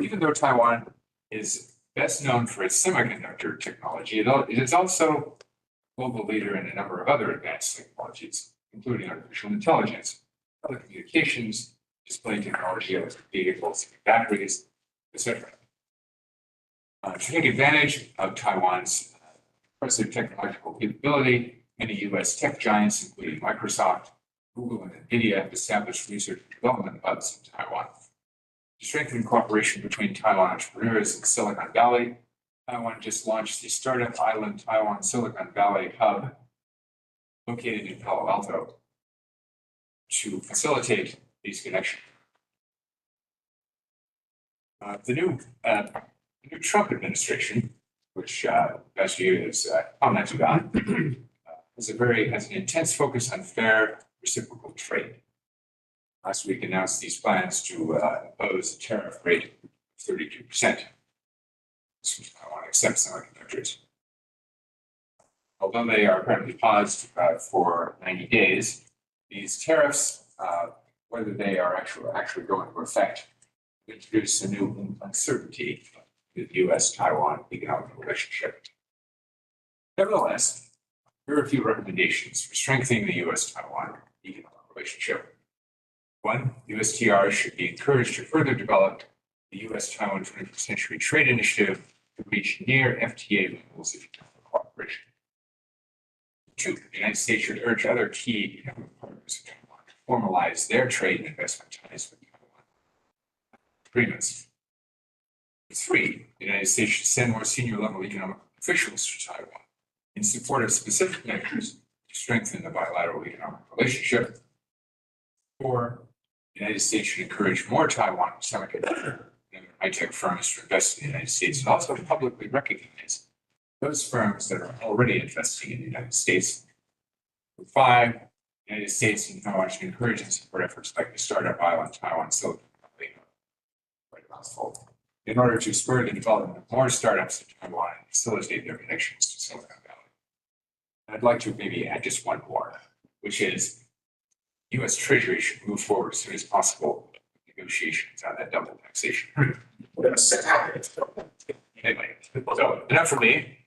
Even though Taiwan is best known for its semiconductor technology, it is also a global leader in a number of other advanced technologies, including artificial intelligence, telecommunications, display technology, electric vehicles, batteries, etc. To take advantage of Taiwan's impressive technological capability, many U.S. tech giants, including Microsoft, Google, and NVIDIA, have established research and development hubs in Taiwan. To strengthen cooperation between Taiwan entrepreneurs and Silicon Valley, Taiwan just launched the Startup Island Taiwan Silicon Valley Hub, located in Palo Alto, to facilitate these connections. The new Trump administration, which last year is commented on, has an intense focus on fair reciprocal trade. Last week announced these plans to impose a tariff rate of 32%. I want to accept semiconductors. Although they are apparently paused for 90 days, these tariffs, whether they are actually going into effect, introduce a new uncertainty with the US-Taiwan economic relationship. Nevertheless, here are a few recommendations for strengthening the US-Taiwan economic relationship. One, USTR should be encouraged to further develop the US-Taiwan 21st Century Trade Initiative to reach near FTA levels of economic cooperation. Two, the United States should urge other key economic partners of Taiwan to formalize their trade and investment ties with Taiwan agreements. Three, the United States should send more senior level economic officials to Taiwan in support of specific measures to strengthen the bilateral economic relationship. Four, the United States should encourage more Taiwan semiconductor and high-tech firms to invest in the United States and also publicly recognize those firms that are already investing in the United States. Five, the United States and Taiwan should encourage and support efforts like the Startup Island Taiwan Silicon Valley, in order to spur the development of more startups in Taiwan and facilitate their connections to Silicon Valley. And I'd like to maybe add just one more, which is U.S. Treasury should move forward as soon as possible with negotiations on that double taxation. Anyway, so enough for me.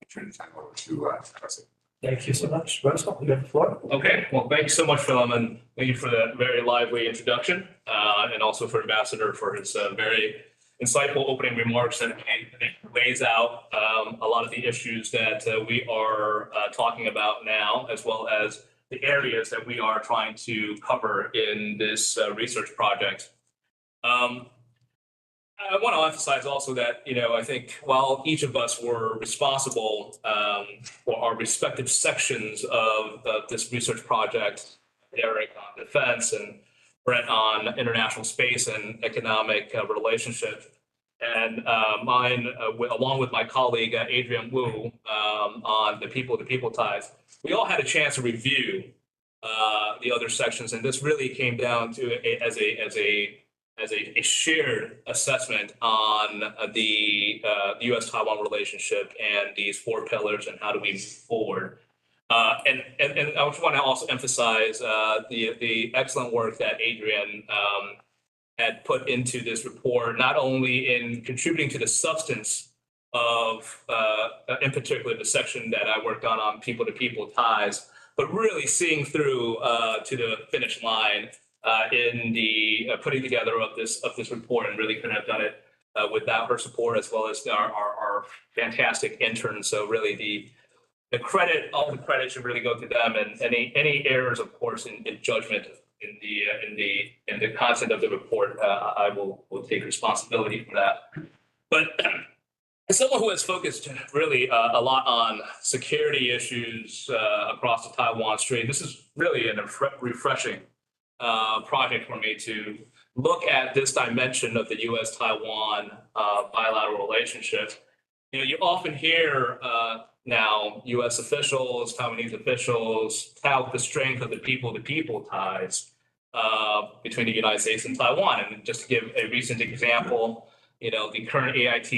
I turn the time over to President. Thank you so much. Russell, you have the floor. Okay, well, thank you so much, Phil, and thank you for that very lively introduction, and also for Ambassador for his very insightful opening remarks that lays out a lot of the issues that we are talking about now, as well as the areas that we are trying to cover in this research project. I want to emphasize also that, I think while each of us were responsible for our respective sections of this research project, Derek on defense and Brent on international space and economic relationship, and mine, along with my colleague Adrian Wu on the people-to-people ties, we all had a chance to review the other sections, and this really came down to as a shared assessment on the U.S.-Taiwan relationship and these four pillars and how do we move forward. And I just want to also emphasize the excellent work that Adrian had put into this report, not only in contributing to the substance of, in particular, the section that I worked on people-to-people ties, but really seeing through to the finish line in the putting together of this report, and really couldn't have done it without her support, as well as our fantastic interns. So really the credit, all the credit should really go to them, and any errors, of course, in judgment in the content of the report, I will take responsibility for that. But as someone who has focused really a lot on security issues across the Taiwan Strait, this is really a refreshing project for me to look at this dimension of the US-Taiwan bilateral relationship. You know, you often hear now U.S. officials, Taiwanese officials tout the strength of the people-to-people ties between the United States and Taiwan. And just to give a recent example, you know, the current AIT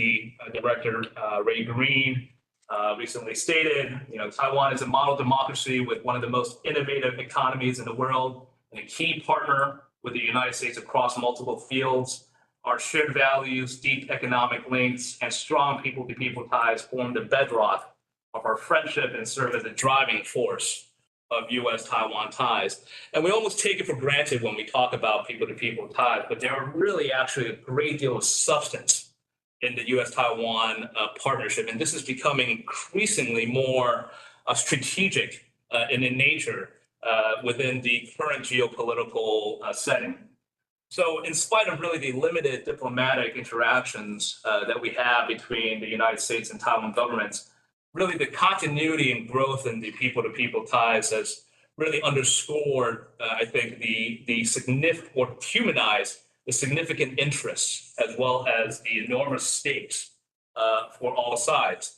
director, Ray Green, recently stated, you know, Taiwan is a model democracy with one of the most innovative economies in the world and a key partner with the United States across multiple fields. Our shared values, deep economic links, and strong people-to-people ties form the bedrock of our friendship and serve as a driving force of US-Taiwan ties. And we almost take it for granted when we talk about people-to-people ties, but there are really actually a great deal of substance in the US-Taiwan partnership. And this is becoming increasingly more strategic in nature within the current geopolitical setting. So in spite of really the limited diplomatic interactions that we have between the United States and Taiwan governments, really the continuity and growth in the people-to-people ties has really underscored, I think, the significant, or humanized the significant interests as well as the enormous stakes for all sides.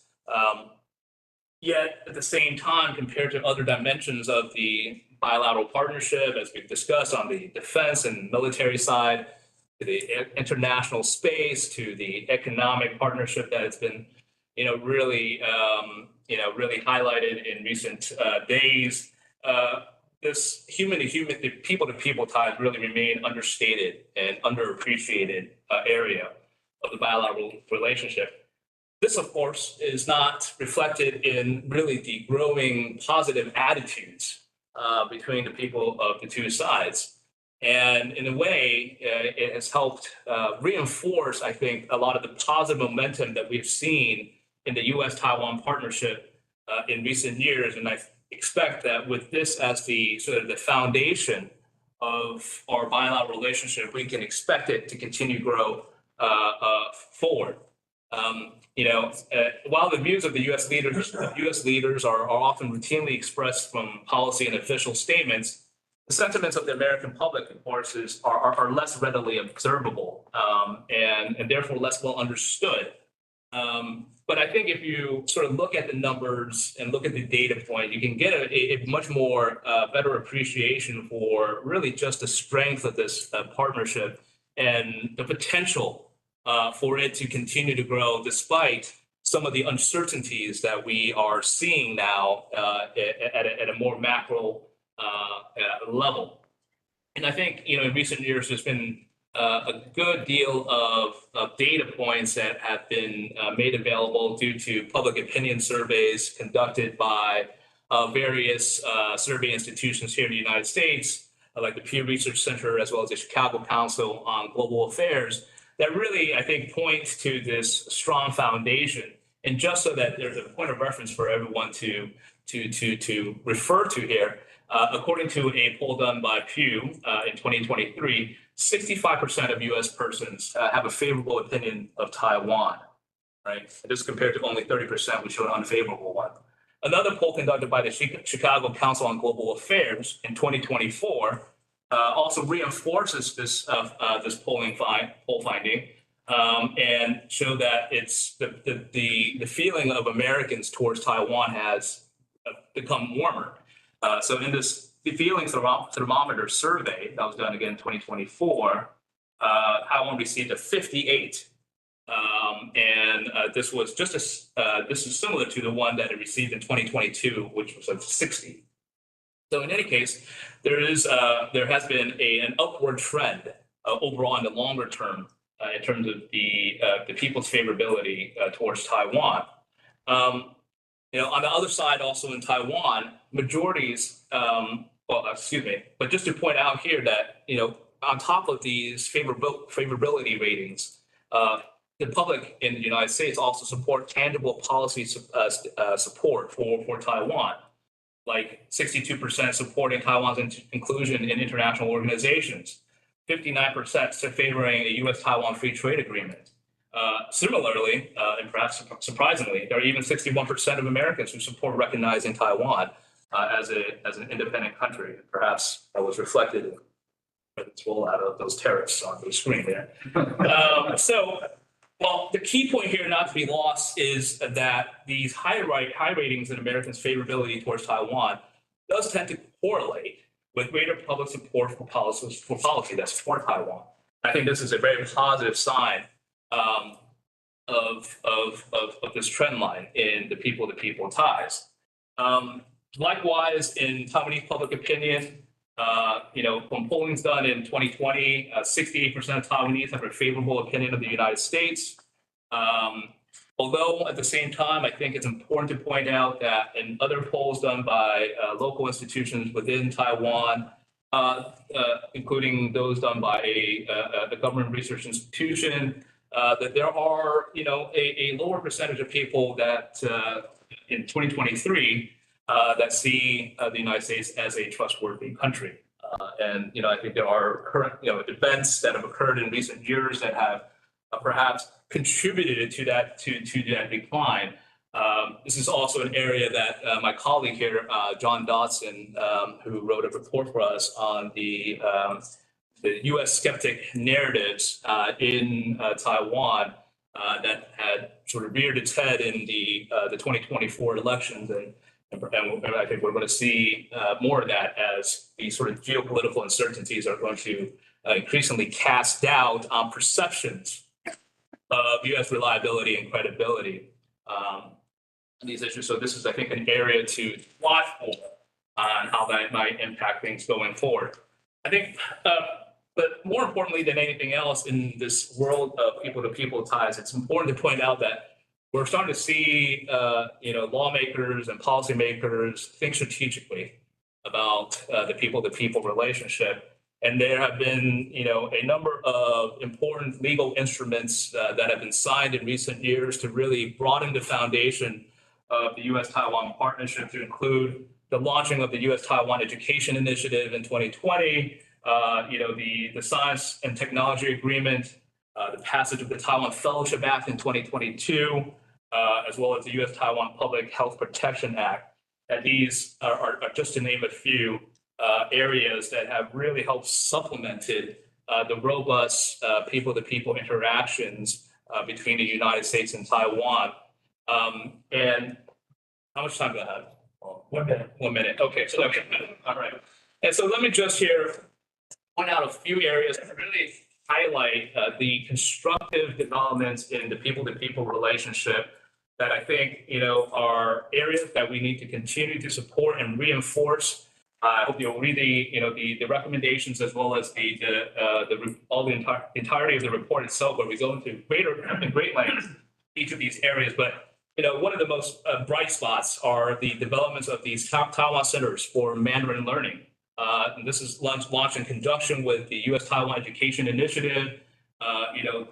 Yet at the same time, compared to other dimensions of the bilateral partnership, as we've discussed on the defense and military side, to the international space, to the economic partnership that has been, really highlighted in recent days. This human-to-human, the people-to-people ties really remain understated and underappreciated area of the bilateral relationship. This, of course, is not reflected in really the growing positive attitudes between the people of the two sides. And in a way, it has helped reinforce, I think, a lot of the positive momentum that we've seen in the US-Taiwan partnership in recent years. And I expect that with this as the sort of the foundation of our bilateral relationship, we can expect it to continue to grow forward. While the views of the U.S. leaders are often routinely expressed from policy and official statements, the sentiments of the American public, of course, are less readily observable and therefore less well understood. But I think if you sort of look at the numbers and look at the data point, you can get a much more better appreciation for really just the strength of this partnership and the potential for it to continue to grow despite some of the uncertainties that we are seeing now at a more macro level. And I think, in recent years, there's been a good deal of data points that have been made available due to public opinion surveys conducted by various survey institutions here in the United States, like the Pew Research Center, as well as the Chicago Council on Global Affairs, that really, I think, points to this strong foundation. And just so that there's a point of reference for everyone to refer to here, according to a poll done by Pew in 2023, 65% of U.S. persons have a favorable opinion of Taiwan, right? This is compared to only 30%, which showed an unfavorable one. Another poll conducted by the Chicago Council on Global Affairs in 2024 also reinforces this poll finding and show that it's the feeling of Americans towards Taiwan has become warmer. So in this feeling thermometer survey that was done again in 2024, Taiwan received a 58 This was just this is similar to the one that it received in 2022, which was like 60. So in any case, there has been an upward trend overall in the longer term in terms of the people's favorability towards Taiwan. On the other side, also in Taiwan, majorities. But just to point out here that on top of these favorability ratings, the public in the United States also support tangible policy support for Taiwan, like 62% supporting Taiwan's inclusion in international organizations, 59% favoring a US-Taiwan free trade agreement. Similarly, and perhaps surprisingly, there are even 61% of Americans who support recognizing Taiwan as an independent country. Perhaps that was reflected in the rollout of those tariffs on the screen there. Well, the key point here not to be lost is that these high ratings in Americans' favorability towards Taiwan does tend to correlate with greater public support for policy that support Taiwan. I think this is a very positive sign of this trend line in the people-to-people ties. Likewise, in Taiwanese public opinion, when polling's done in 2020, 68% of Taiwanese have a favorable opinion of the United States. Although at the same time, I think it's important to point out that in other polls done by local institutions within Taiwan, including those done by the government research institution, that there are, a lower percentage of people that in 2023 that see the United States as a trustworthy country. I think there are current, events that have occurred in recent years that have perhaps contributed to that decline. This is also an area that my colleague here, John Dodson, who wrote a report for us on the U.S. skeptic narratives in Taiwan that had sort of reared its head in the 2024 elections. And I think we're going to see more of that as these sort of geopolitical uncertainties are going to increasingly cast doubt on perceptions of U.S. reliability and credibility in these issues. So this is, I think, an area to watch for on how that might impact things going forward. I think, but more importantly than anything else in this world of people-to-people ties, it's important to point out that we're starting to see, lawmakers and policymakers think strategically about the people-to-people relationship. And there have been, a number of important legal instruments that have been signed in recent years to really broaden the foundation of the U.S.-Taiwan partnership, to include the launching of the U.S.-Taiwan Education Initiative in 2020, the Science and Technology Agreement, the passage of the Taiwan Fellowship Act in 2022, as well as the U.S.-Taiwan Public Health Protection Act. And these are just to name a few areas that have really helped supplemented the robust people-to-people interactions between the United States and Taiwan. And how much time do I have? 1 minute. 1 minute. Okay. So all right. And so let me just here point out a few areas that really highlight the constructive developments in the people-to-people relationship that I think are areas that we need to continue to support and reinforce. I hope you'll read the recommendations as well as the entirety of the report itself, where we go into great length each of these areas. But one of the most bright spots are the developments of these Taiwan centers for Mandarin learning. And this is launched in conjunction with the U.S.-Taiwan Education Initiative.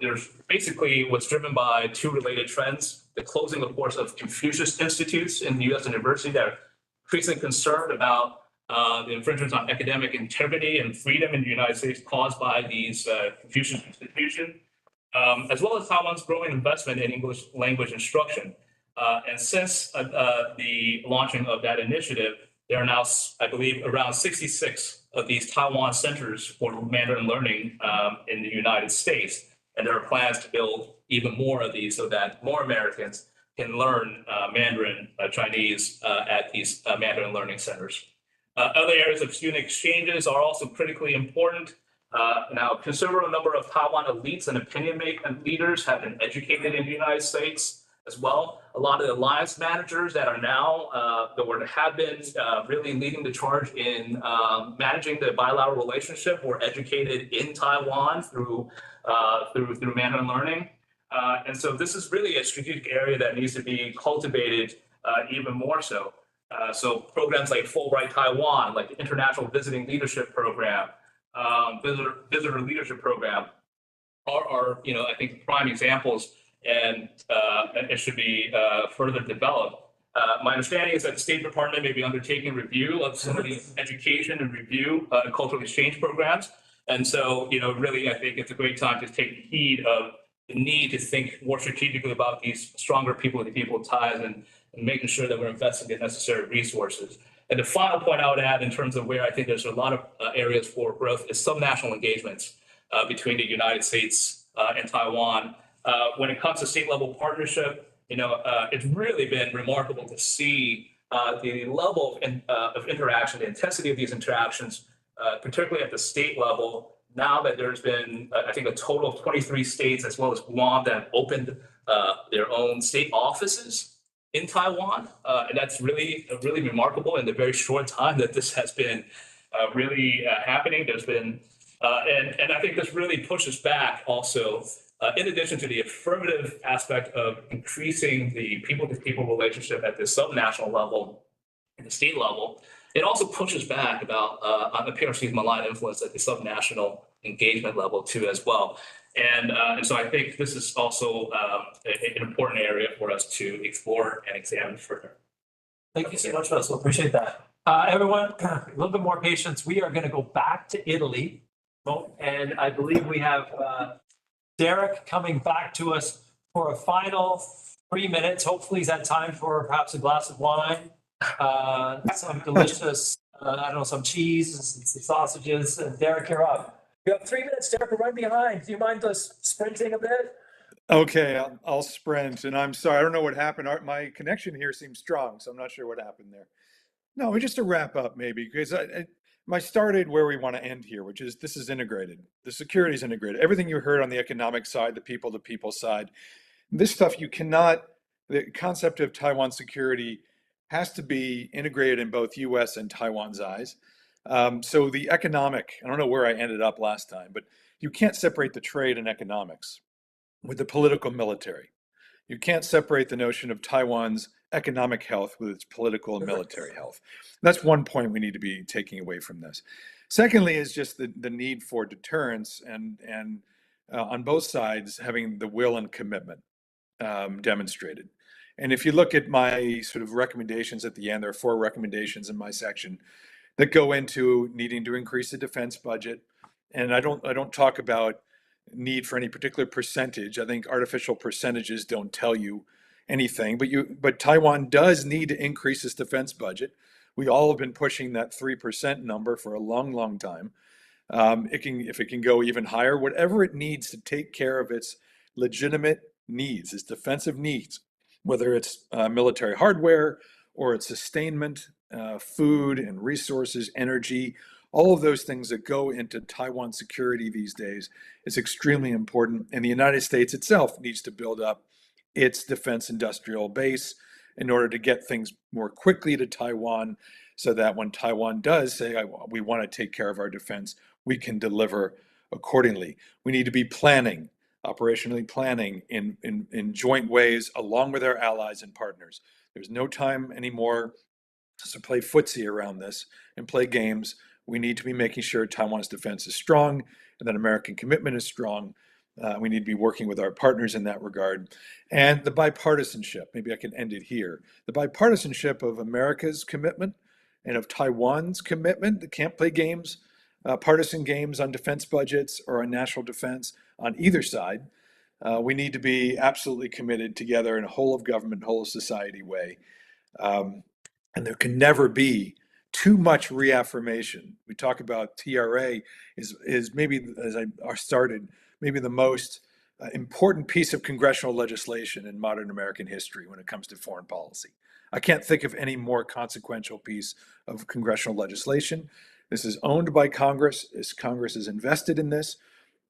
There's basically what's driven by two related trends: the closing, of course, of Confucius institutes in the U.S. university that are increasingly concerned about the infringements on academic integrity and freedom in the United States caused by these Confucius institutions, as well as Taiwan's growing investment in English language instruction. And since the launching of that initiative, there are now, I believe, around 66 of these Taiwan centers for Mandarin learning in the United States. And there are plans to build even more of these so that more Americans can learn Mandarin, Chinese at these Mandarin learning centers. Other areas of student exchanges are also critically important. Now, a considerable number of Taiwan elites and opinion leaders have been educated in the United States as well. A lot of the alliance managers that are now, have been really leading the charge in managing the bilateral relationship were educated in Taiwan through Mandarin learning. And so this is really a strategic area that needs to be cultivated even more so. So programs like Fulbright Taiwan, like the International Visiting Leadership Program, visitor leadership program are I think prime examples, and it should be further developed. My understanding is that the State Department may be undertaking review of some of these education and review cultural exchange programs. And so, really, I think it's a great time to take heed of the need to think more strategically about these stronger people-to-people ties and making sure that we're investing the necessary resources. And the final point I would add in terms of where I think there's a lot of areas for growth is subnational engagements between the United States and Taiwan. When it comes to state-level partnership, it's really been remarkable to see the level of interaction, the intensity of these interactions, particularly at the state level. Now that there's been, I think, a total of 23 states as well as Guam that have opened their own state offices in Taiwan, and that's really remarkable in the very short time that this has been really happening. There's been, and I think this really pushes back also, in addition to the affirmative aspect of increasing the people-to-people relationship at the subnational level and the state level, it also pushes back about on the PRC's malign influence at the subnational engagement level too as well. And so I think this is also an important area for us to explore and examine further. Thank you so much, Russell. Appreciate that. Everyone, a little bit more patience. We are going to go back to Italy. And I believe we have Derek coming back to us for a final 3 minutes. Hopefully he's had time for perhaps a glass of wine, some delicious, some cheese, some sausages. And Derek, you're up. You have 3 minutes, Derek. We're right behind. Do you mind us sprinting a bit? Okay, I'll sprint. And I'm sorry, I don't know what happened. My connection here seems strong, so I'm not sure what happened there. No, just to wrap up maybe, because I started where we want to end here, which is this is integrated. The security is integrated. Everything you heard on the economic side, the people-to-people side, this stuff the concept of Taiwan security has to be integrated in both US and Taiwan's eyes. So the economic, I don't know where I ended up last time, but you can't separate the trade and economics with the political military. You can't separate the notion of Taiwan's economic health with its political and military health. That's one point we need to be taking away from this. Secondly is just the need for deterrence and on both sides having the will and commitment demonstrated. And if you look at my sort of recommendations at the end, there are 4 recommendations in my section that go into needing to increase the defense budget. And I don't talk about need for any particular percentage. I think artificial percentages don't tell you anything, but Taiwan does need to increase its defense budget. We all have been pushing that 3% number for a long, long time. If it can go even higher, whatever it needs to take care of its legitimate needs, its defensive needs, whether it's military hardware or its sustainment, food and resources, energy, all of those things that go into Taiwan security these days is extremely important. And the United States itself needs to build up its defense industrial base in order to get things more quickly to Taiwan so that when Taiwan does say, we want to take care of our defense, we can deliver accordingly. We need to be planning, operationally planning in joint ways along with our allies and partners. There's no time anymore to play footsie around this and play games. We need to be making sure Taiwan's defense is strong and that American commitment is strong. We need to be working with our partners in that regard. And the bipartisanship, maybe I can end it here. The bipartisanship of America's commitment and of Taiwan's commitment. They can't play games, partisan games on defense budgets or on national defense on either side. We need to be absolutely committed together in a whole of government, whole of society way. And there can never be too much reaffirmation. We talk about Tah-Ray is maybe, as I started, maybe the most important piece of congressional legislation in modern American history when it comes to foreign policy. I can't think of any more consequential piece of congressional legislation. This is owned by Congress. Congress is invested in this,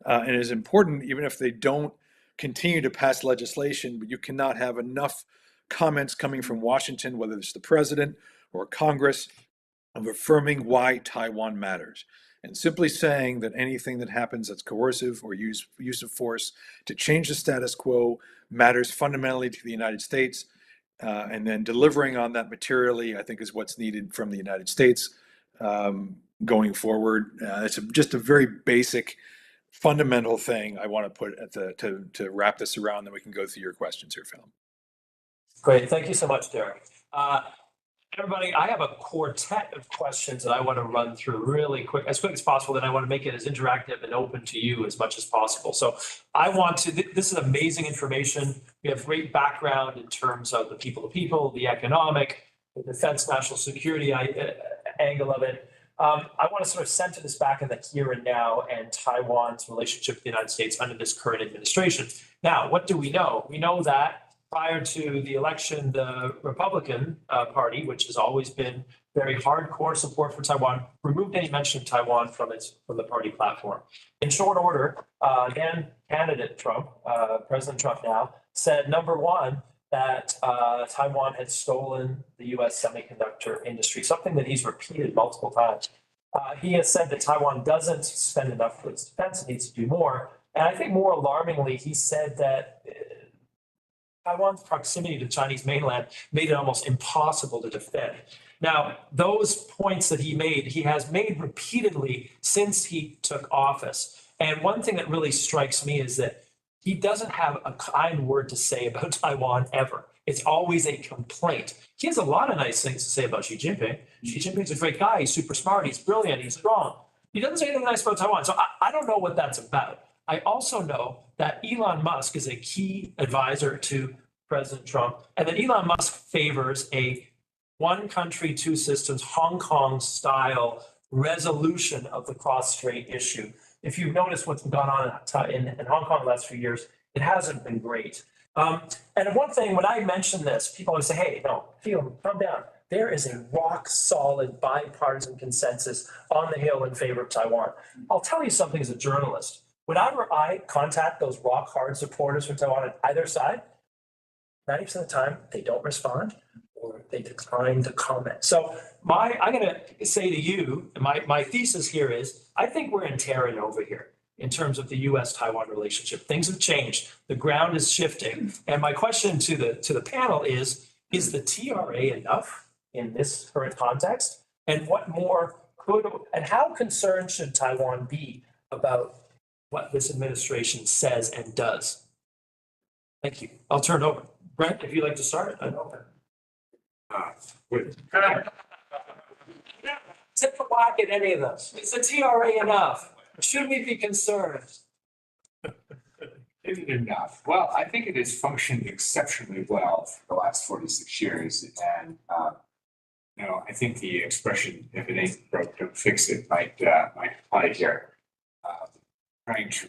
and it is important, even if they don't continue to pass legislation, but you cannot have enough comments coming from Washington, whether it's the president or Congress, of affirming why Taiwan matters. And simply saying that anything that happens that's coercive or use of force to change the status quo matters fundamentally to the United States, and then delivering on that materially, I think, is what's needed from the United States going forward. It's just a very basic, fundamental thing I want to put at to wrap this around. Then we can go through your questions here, Phil. Great, thank you so much, Derek. Everybody, I have a quartet of questions that I want to run through really quick, as quick as possible. Then I want to make it as interactive and open to you as much as possible. So I want to, this is amazing information. We have great background in terms of the people to people, the economic, the defense, national security angle of it. I want to sort of center this back in the here and now and Taiwan's relationship with the United States under this current administration. Now, what do we know? We know that prior to the election, the Republican Party, which has always been very hardcore support for Taiwan, removed any mention of Taiwan from the party platform. In short order, then candidate Trump, President Trump now, said, number one, that Taiwan had stolen the US semiconductor industry, something that he's repeated multiple times. He has said that Taiwan doesn't spend enough for its defense, it needs to do more. And I think more alarmingly, he said that Taiwan's proximity to Chinese mainland made it almost impossible to defend. Now, those points that he has made repeatedly since he took office. And one thing that really strikes me is that he doesn't have a kind word to say about Taiwan ever. It's always a complaint. He has a lot of nice things to say about Xi Jinping. Xi Jinping's a great guy. He's super smart. He's brilliant. He's strong. He doesn't say anything nice about Taiwan. So I don't know what that's about. I also know that Elon Musk is a key advisor to President Trump, and that Elon Musk favors a one country, two systems, Hong Kong style resolution of the cross-strait issue. If you've noticed what's gone on in Hong Kong the last few years, it hasn't been great. And one thing, when I mention this, people always say, hey, no, calm down. There is a rock solid bipartisan consensus on the Hill in favor of Taiwan. I'll tell you something as a journalist. Whenever I contact those rock hard supporters for Taiwan on either side, 90% of the time they don't respond or they decline to comment. So I'm going to say to you, my thesis here is, I think we're in terra nova here in terms of the US-Taiwan relationship. Things have changed. The ground is shifting. And my question to the panel is the TRA enough in this current context? And what more and how concerned should Taiwan be about what this administration says and does? Thank you. I'll turn it over. Brent, if you'd like to start, I'm open. Tip the whack at any of those. Is the TRA enough? Should we be concerned? Is it enough? Well, I think it has functioned exceptionally well for the last 46 years. And, I think the expression, if it ain't broke, don't fix it, might apply here. Trying to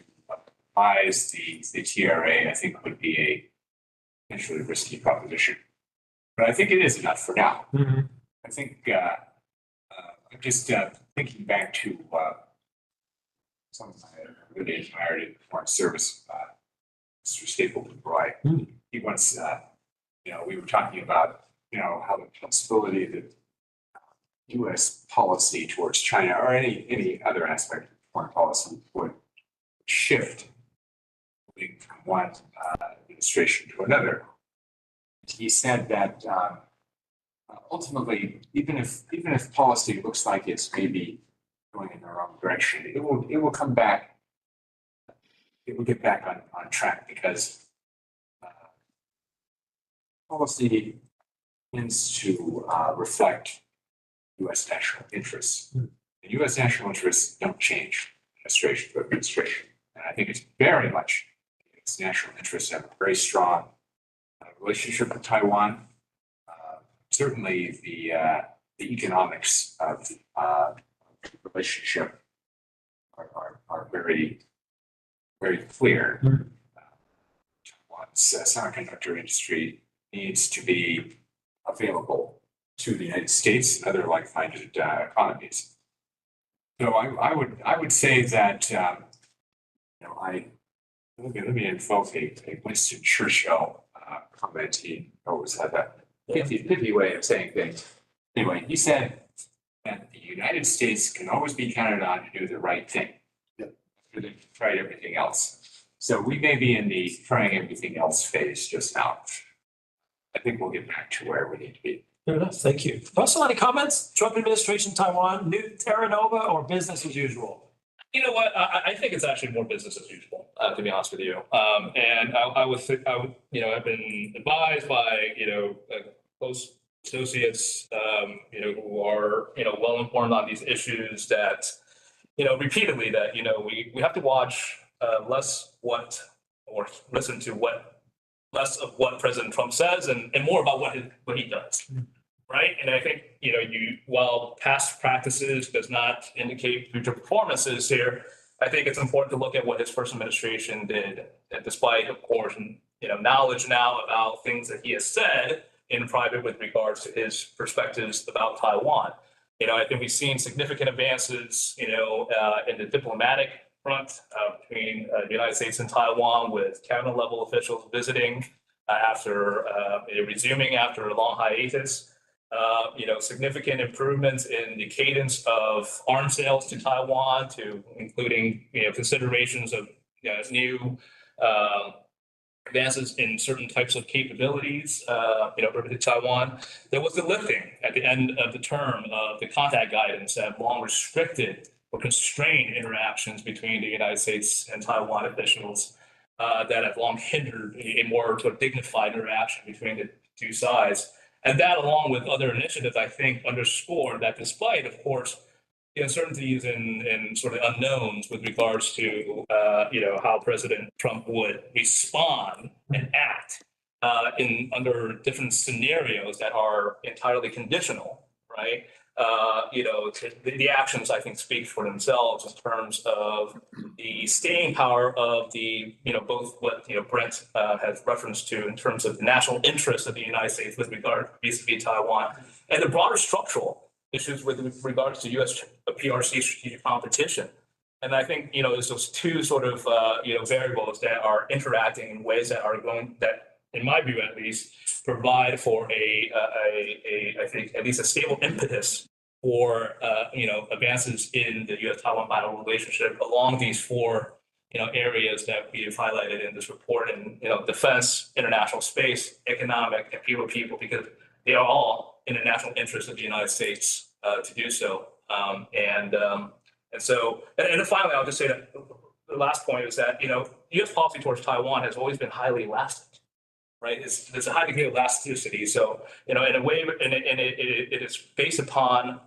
advise the TRA, I think, would be a potentially risky proposition. But I think it is enough for now. Mm-hmm. I think I'm just thinking back to something I really admired in foreign service, Mr. Stapleton Roy. Mm. He once, we were talking about, how the possibility that U.S. policy towards China or any other aspect of foreign policy would shift from one administration to another. He said that ultimately, even if policy looks like it's maybe going in the wrong direction, it will come back. It will get back on track because policy tends to reflect U.S. national interests. And U.S. national interests don't change administration to administration. And I think it's very much U.S. national interests have a very strong relationship with Taiwan. Certainly, the economics of the relationship are very, very clear. Taiwan's semiconductor industry needs to be available to the United States and other like-minded economies. So I would say that, let me invoke a Winston Churchill comment. He always had a pithy way of saying things. Anyway, he said that the United States can always be counted on to do the right thing. After they've tried everything else. So we may be in the trying everything else phase just now. I think we'll get back to where we need to be. Fair enough. Thank you. Russell, any comments? Trump administration, Taiwan, new Terra Nova, or business as usual? You know what? I think it's actually more business as usual, to be honest with you. And I would, I've been advised by, close associates, who are, well informed on these issues that, repeatedly that, we have to watch less less of what President Trump says and more about what he does. Right. And I think, while past practices does not indicate future performances here, I think it's important to look at what his first administration did. And despite, of course, knowledge now about things that he has said in private with regards to his perspectives about Taiwan. I think we've seen significant advances, in the diplomatic front between the United States and Taiwan, with cabinet level officials visiting after resuming after a long hiatus. Significant improvements in the cadence of arms sales to Taiwan, including considerations of new advances in certain types of capabilities, to Taiwan. There was the lifting at the end of the term of the contact guidance that long restricted or constrained interactions between the United States and Taiwan officials that have long hindered a more sort of dignified interaction between the two sides. And that, along with other initiatives, I think underscore that despite, of course, the uncertainties and sort of unknowns with regards to, how President Trump would respond and act under different scenarios that are entirely conditional, right? The actions, I think, speak for themselves in terms of the staying power of the, both what, Brent has referenced to in terms of the national interest of the United States with regard vis-a-vis Taiwan, and the broader structural issues with regards to U.S. PRC strategic competition. And I think, it's those two sort of, variables that are interacting in ways that are that, in my view at least, provide for I think, at least a stable impetus for, advances in the U.S.-Taiwan bilateral relationship along these four, areas that we have highlighted in this report, and, defense, international space, economic, and people to people, because they are all in the national interest of the United States to do so. And then finally, I'll just say that the last point is that, U.S. policy towards Taiwan has always been highly elastic, right? There's a high degree of elasticity. So, in a way, and it is based upon,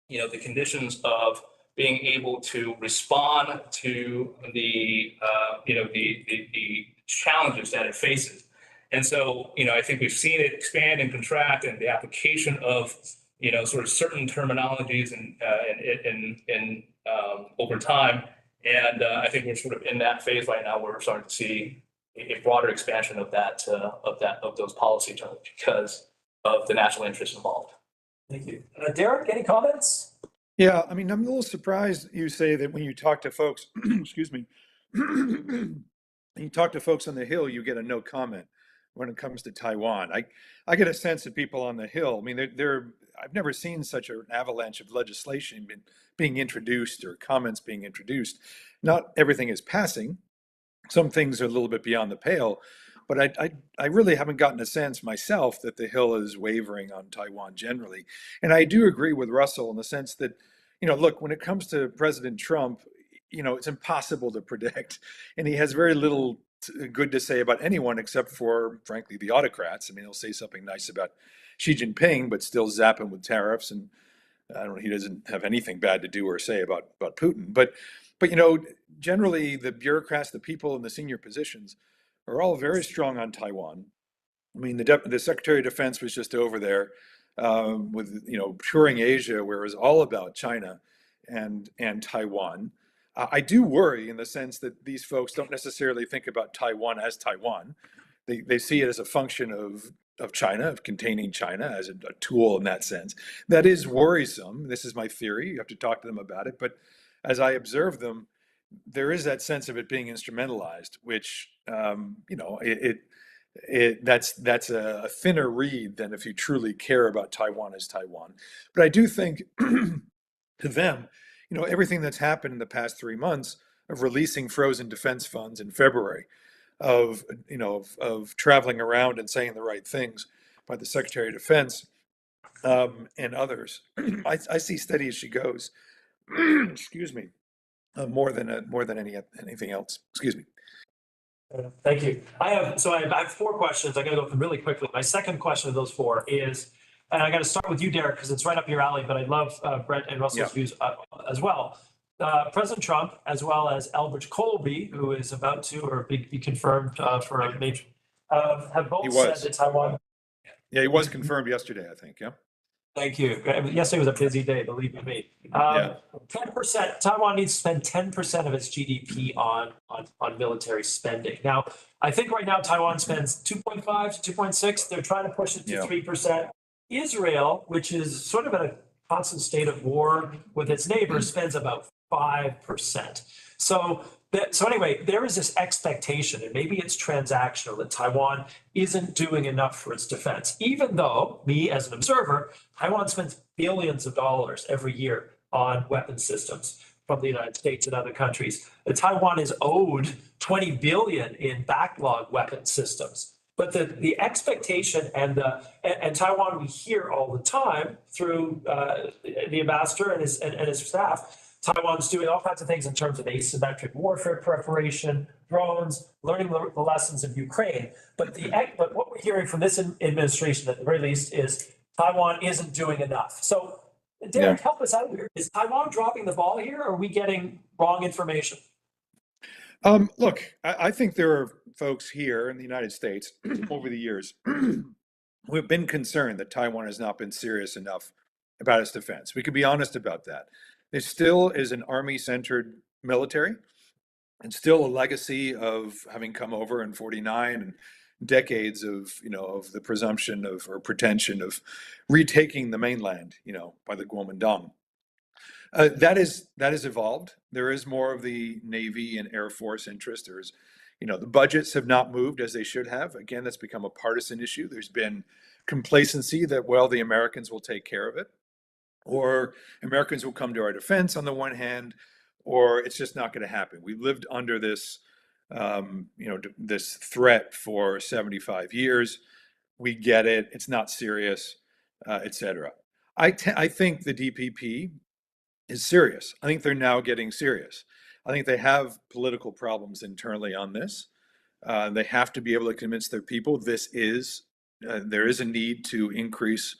the conditions of being able to respond to the challenges that it faces. And so, I think we've seen it expand and contract, and the application of, sort of certain terminologies and over time. And I think we're sort of in that phase right now where we're starting to see a broader expansion of of those policy terms because of the national interest involved. Thank you. Derek, any comments? Yeah, I mean, I'm a little surprised you say that when you talk to folks, excuse me, you talk to folks on the Hill, you get a no comment when it comes to Taiwan. I get a sense that people on the Hill, I mean, I've never seen such an avalanche of legislation being introduced or comments being introduced. Not everything is passing. Some things are a little bit beyond the pale, but I really haven't gotten a sense myself that the Hill is wavering on Taiwan generally. And I do agree with Russell in the sense that, look, when it comes to President Trump, it's impossible to predict. And he has very little good to say about anyone except for, frankly, the autocrats. I mean, he'll say something nice about Xi Jinping, but still zap him with tariffs. And I don't know, he doesn't have anything bad to do or say about Putin. But generally the bureaucrats, the people in the senior positions are all very strong on Taiwan. I mean, the Secretary of Defense was just over there with, touring Asia, where it was all about China and Taiwan. I do worry in the sense that these folks don't necessarily think about Taiwan as Taiwan. they see it as a function of China, of containing China as a tool in that sense. That is worrisome. This is my theory. You have to talk to them about it. But as I observe them, there is that sense of it being instrumentalized, which that's a thinner reed than if you truly care about Taiwan as Taiwan. But I do think to them, everything that's happened in the past 3 months of releasing frozen defense funds in February, of traveling around and saying the right things by the Secretary of Defense and others, I see steady as she goes. Excuse me, more than anything else. Excuse me. Thank you. I have 4 questions. I got to go through really quickly. My second question of those 4 is, and I got to start with you, Derek, because it's right up your alley, but I'd love Brent and Russell's views as well. President Trump, as well as Elbridge Colby, who is about to or be confirmed for a major, have both said that Taiwan. Yeah, he was confirmed yesterday, I think. Yeah. Thank you. Yesterday was a busy day, believe you me. 10%. Taiwan needs to spend 10% of its GDP on military spending. Now, I think right now Taiwan spends 2.5 to 2.6. They're trying to push it to 3%. Israel, which is sort of in a constant state of war with its neighbors, spends about 5%. So anyway, there is this expectation, and maybe it's transactional, that Taiwan isn't doing enough for its defense, even though, me as an observer, Taiwan spends billions of dollars every year on weapons systems from the United States and other countries. Taiwan is owed $20 billion in backlog weapons systems. But the expectation and Taiwan, we hear all the time through the ambassador and his staff, Taiwan's doing all kinds of things in terms of asymmetric warfare preparation, drones, learning the lessons of Ukraine. But what we're hearing from this administration, at the very least, is Taiwan isn't doing enough. So, Derek, help us out here. Is Taiwan dropping the ball here, or are we getting wrong information? Look, I think there are folks here in the United States over the years who have been concerned that Taiwan has not been serious enough about its defense. We could be honest about that. There still is an army-centered military, and still a legacy of having come over in '49 and decades of the presumption of or pretension of retaking the mainland, by the Kuomintang. That is evolved. There is more of the Navy and Air Force interest. There's, the budgets have not moved as they should have. Again, that's become a partisan issue. There's been complacency that, well, the Americans will take care of it, or Americans will come to our defense on the one hand, or it's just not going to happen. We've lived under this, this threat for 75 years. We get it. It's not serious, etc. I think the DPP is serious. I think they're now getting serious. I think they have political problems internally on this. They have to be able to convince their people there is a need to increase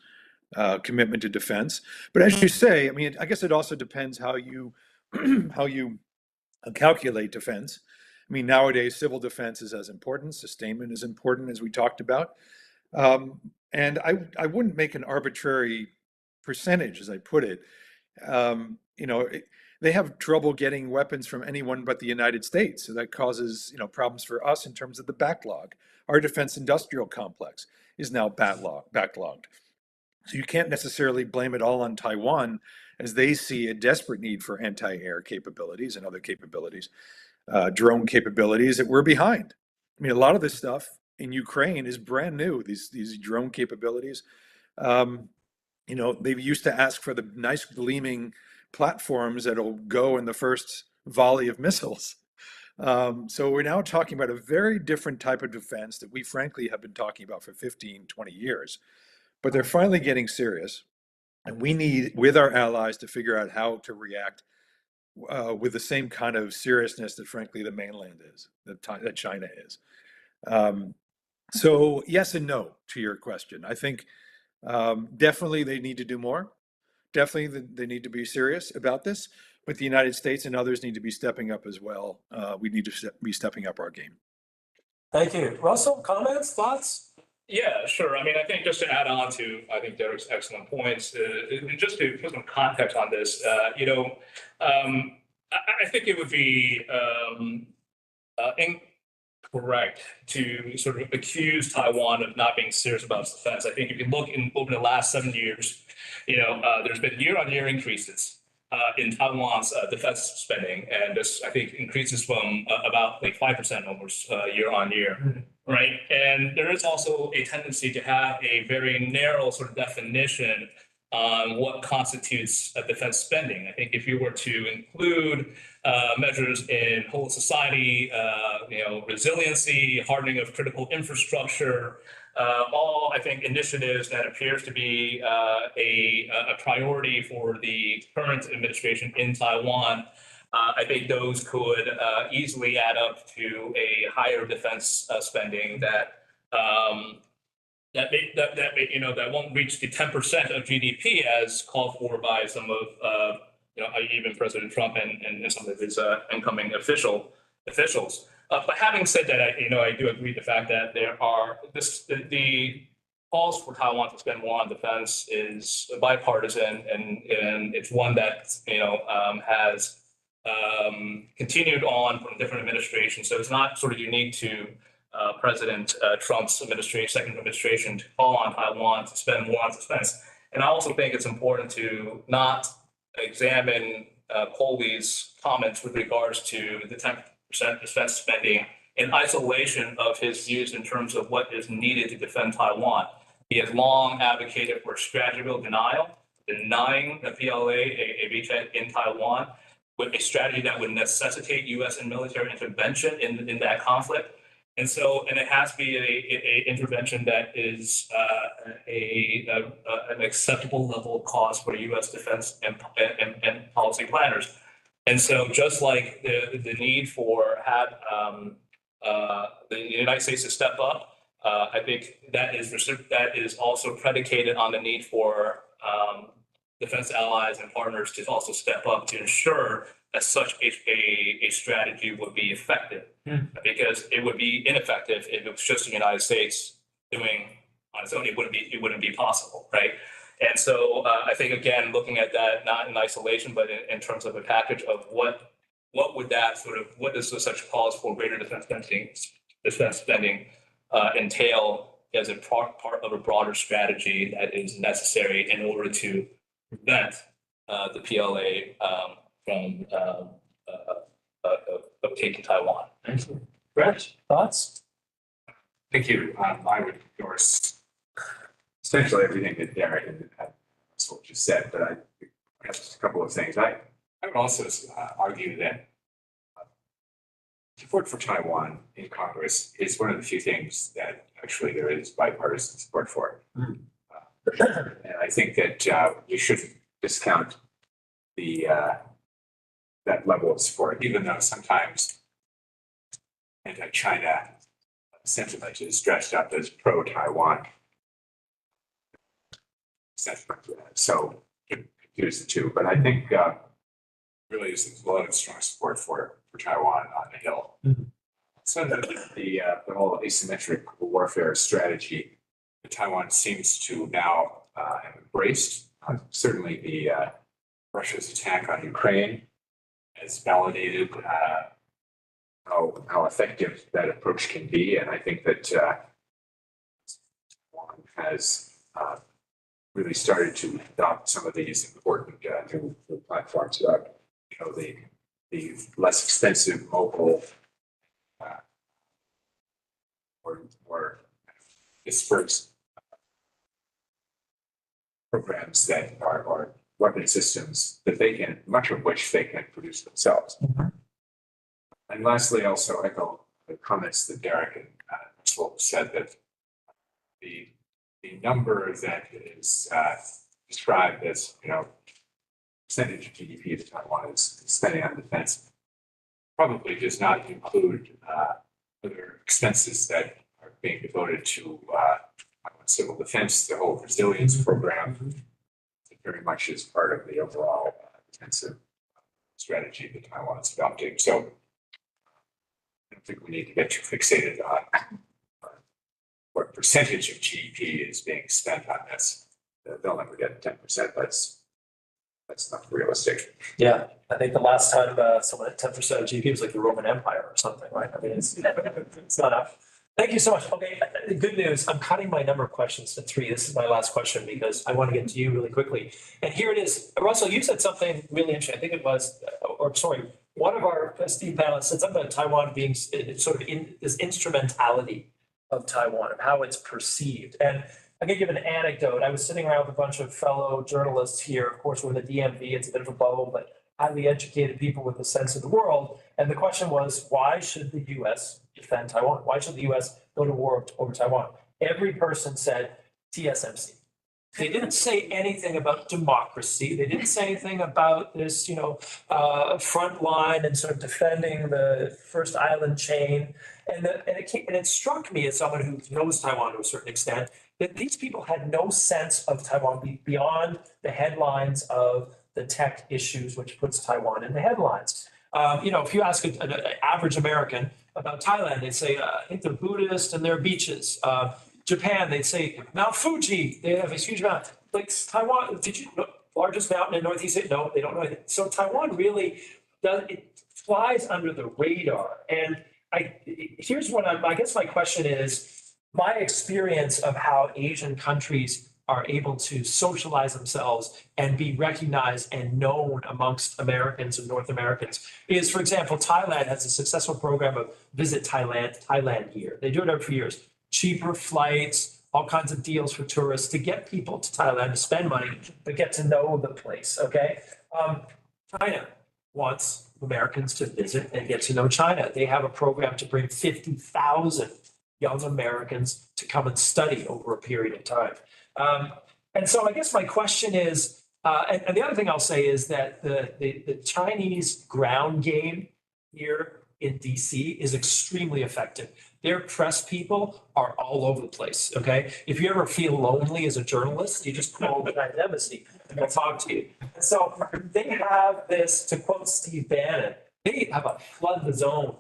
commitment to defense. But as you say, I guess it also depends how you calculate defense. Nowadays, civil defense is as important. Sustainment is important, as we talked about. And I wouldn't make an arbitrary percentage, as I put it. They have trouble getting weapons from anyone but the United States. So that causes, problems for us in terms of the backlog. Our defense industrial complex is now backlogged. So you can't necessarily blame it all on Taiwan, as they see a desperate need for anti-air capabilities and other capabilities, drone capabilities that we're behind. A lot of this stuff in Ukraine is brand new, these drone capabilities. They used to ask for the nice gleaming platforms that'll go in the first volley of missiles. So we're now talking about a very different type of defense that we frankly have been talking about for 15, 20 years. But they're finally getting serious. And we need, with our allies, to figure out how to react with the same kind of seriousness that frankly the mainland is, that China is. So yes and no to your question. I think definitely they need to do more. Definitely they need to be serious about this, but the United States and others need to be stepping up as well. We need to be stepping up our game. Thank you. Russell, comments, thoughts? Yeah, sure. I think just to add on to, I think Derek's excellent points, and just to put some context on this, I think it would be correct to sort of accuse Taiwan of not being serious about its defense. I think if you look over the last 7 years, there's been year-on-year increases in Taiwan's defense spending, and this I think increases from about like 5% almost year on year, right? And there is also a tendency to have a very narrow sort of definition on what constitutes defense spending. I think if you were to include measures in whole society, resiliency, hardening of critical infrastructure, all I think initiatives that appears to be a priority for the current administration in Taiwan. I think those could easily add up to a higher defense spending that won't reach the 10% of GDP as called for by some of even President Trump and some of his incoming officials. But having said that, I do agree with the fact that there are the calls for Taiwan to spend more on defense is bipartisan, and it's one that has continued on from different administrations. So it's not sort of unique to President Trump's second administration to call on Taiwan to spend more on defense. And I also think it's important to not examine Coley's comments with regards to the 10% defense spending in isolation of his views in terms of what is needed to defend Taiwan. He has long advocated for strategy of denial, denying the PLA a beachhead in Taiwan, with a strategy that would necessitate U.S. and military intervention in that conflict. And it has to be a intervention that is an acceptable level of cost for U.S. defense and policy planners. And so, just like the need for the United States to step up, I think that is also predicated on the need for defense allies and partners to also step up to ensure that such a strategy would be effective, because it would be ineffective if it was just the United States doing on its own. It wouldn't be possible, right? And so I think again, looking at that not in isolation, but in terms of a package of what does such calls for greater defense spending entail as a part of a broader strategy that is necessary in order to prevent the PLA from taking Taiwan. Thank you. Brett, thoughts? Thank you. I would endorse essentially everything that Derek and what you said, but I have just a couple of things. I would also argue that support for Taiwan in Congress is one of the few things that actually there is bipartisan support for. And I think that we shouldn't discount that level of support, even though sometimes anti-China sentiment is dressed up as pro-Taiwan sentiment. So it confuse the two. But I think really there's a lot of strong support for Taiwan on the Hill. So the whole asymmetric warfare strategy that Taiwan seems to now have embraced, certainly the Russia's attack on Ukraine has validated how effective that approach can be. And I think that Taiwan has really started to adopt some of these important new platforms about, the less expensive mobile or dispersed programs that are weapon systems that much of which they can produce themselves. And lastly, also echo the comments that Derek and Swope said, that the number that is described as, percentage of GDP that Taiwan is spending on defense probably does not include other expenses that are being devoted to civil defense, the whole resilience program. It very much is part of the overall defensive strategy that Taiwan is adopting. So I don't think we need to get too fixated on what percentage of GDP is being spent on this. They'll never get 10%, but That's not realistic. Yeah, I think the last time someone had 10% of GDP was like the Roman Empire or something, right? I mean, it's not up. Thank you so much. Okay, good news. I'm cutting my number of questions to 3. This is my last question because I want to get to you really quickly. And here it is. Russell, you said something really interesting. I think it was, or sorry, one of our esteemed panelists said something about Taiwan being sort of in this instrumentality of Taiwan, of how it's perceived. And I can give an anecdote. I was sitting around with a bunch of fellow journalists here. Of course, we're in the DMV. It's a bit of a bubble, but highly educated people with a sense of the world. And the question was, why should the U.S. defend Taiwan? Why should the U.S. go to war over Taiwan? Every person said TSMC. They didn't say anything about democracy. They didn't say anything about this, front line and sort of defending the first island chain. And it struck me as someone who knows Taiwan to a certain extent that these people had no sense of Taiwan beyond the headlines of the tech issues, which puts Taiwan in the headlines. If you ask an average American about Thailand, they say, I think they're Buddhist and there are beaches. Japan, they'd say Mount Fuji, they have a huge amount. Like Taiwan, did you know, largest mountain in Northeast Asia? No, they don't know anything. So Taiwan really it flies under the radar. And here's what I guess my question is, my experience of how Asian countries are able to socialize themselves and be recognized and known amongst Americans and North Americans is, for example, Thailand has a successful program of Visit Thailand here. They do it every few years. Cheaper flights, all kinds of deals for tourists to get people to Thailand to spend money, but get to know the place, okay? China wants Americans to visit and get to know China. They have a program to bring 50,000 young Americans to come and study over a period of time. And so I guess my question is, and the other thing I'll say is that the Chinese ground game here in DC is extremely effective. Their press people are all over the place, okay? If you ever feel lonely as a journalist, you just call the Chinese embassy and they'll talk to you. And so they have this, to quote Steve Bannon, they have a flood the zone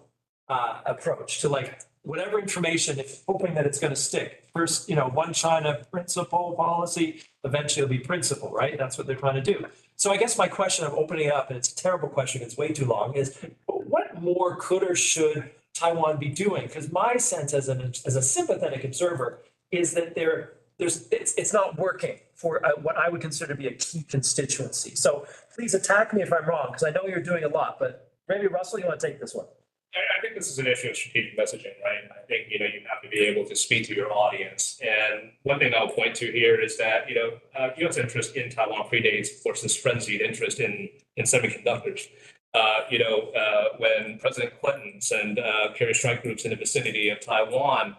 approach to like whatever information, if hoping that it's going to stick. First, one China principle policy, eventually it'll be principle, right? That's what they're trying to do. So I guess my question, I'm opening it up, and it's a terrible question, it's way too long, is what more could or should Taiwan be doing? Because my sense as a sympathetic observer is that it's not working for what I would consider to be a key constituency. So please attack me if I'm wrong, because I know you're doing a lot, but maybe Russell, you want to take this one? I think this is an issue of strategic messaging, right? I think, you have to be able to speak to your audience. And one thing I'll point to here is that, U.S. interest in Taiwan predates, of course, this frenzied interest in semiconductors. When President Clinton sent carrier strike groups in the vicinity of Taiwan,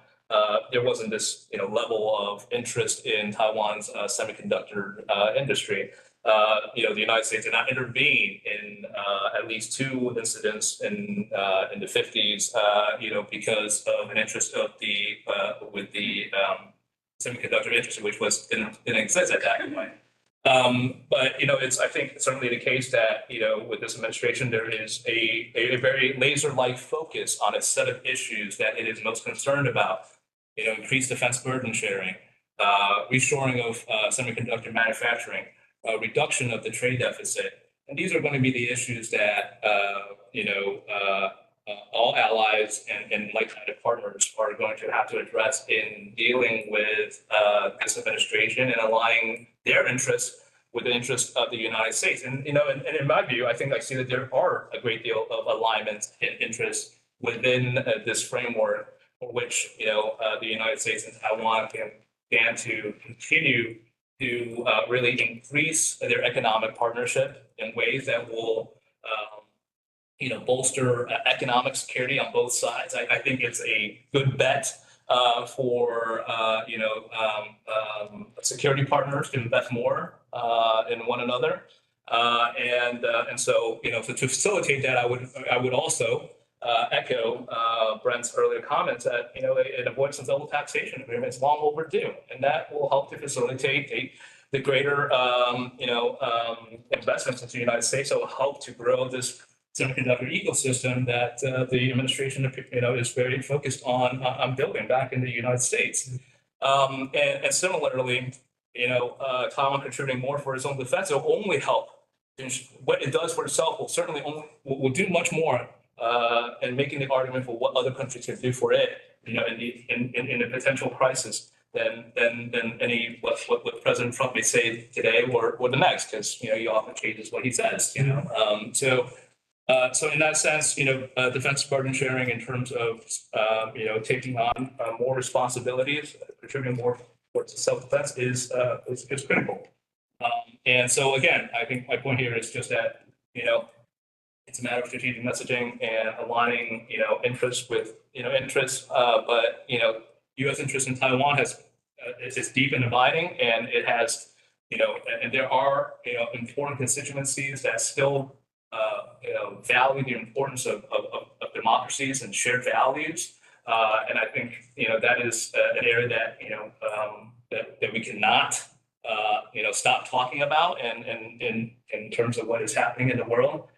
there wasn't this, level of interest in Taiwan's semiconductor industry. The United States did not intervene in at least 2 incidents in the 50s, because of an interest of with the semiconductor industry, which didn't exist at that point. But I think it's certainly the case that with this administration there is a very laser-like focus on a set of issues that it is most concerned about. Increased defense burden sharing, reshoring of semiconductor manufacturing. Reduction of the trade deficit. And these are going to be the issues that, all allies and like-minded partners are going to have to address in dealing with this administration and aligning their interests with the interests of the United States. And, and in my view, I see that there are a great deal of alignment and interest within this framework for which, the United States and Taiwan can stand to continue to really increase their economic partnership in ways that will, bolster economic security on both sides. I think it's a good bet for, security partners to invest more in one another. And so, to facilitate that, I would also echo Brent's earlier comments that, an avoidance of double taxation agreement is long overdue, and that will help to facilitate the greater, investments into the United States that will help to grow this semiconductor ecosystem that the administration, is very focused on building back in the United States. And similarly, Taiwan contributing more for its own defense will only help what it does for itself will certainly will do much more in making the argument for what other countries can do for it, in a potential crisis than any what President Trump may say today or the next, because he often changes what he says. So in that sense, defense burden sharing in terms of taking on more responsibilities, contributing more towards self-defense is critical. And so again, I think my point here is just that it's a matter of strategic messaging and aligning interests with interests. But U.S. interest in Taiwan is deep and abiding, and it has and there are important constituencies that still value the importance of democracies and shared values. And I think that is an area that that we cannot stop talking about, and in terms of what is happening in the world.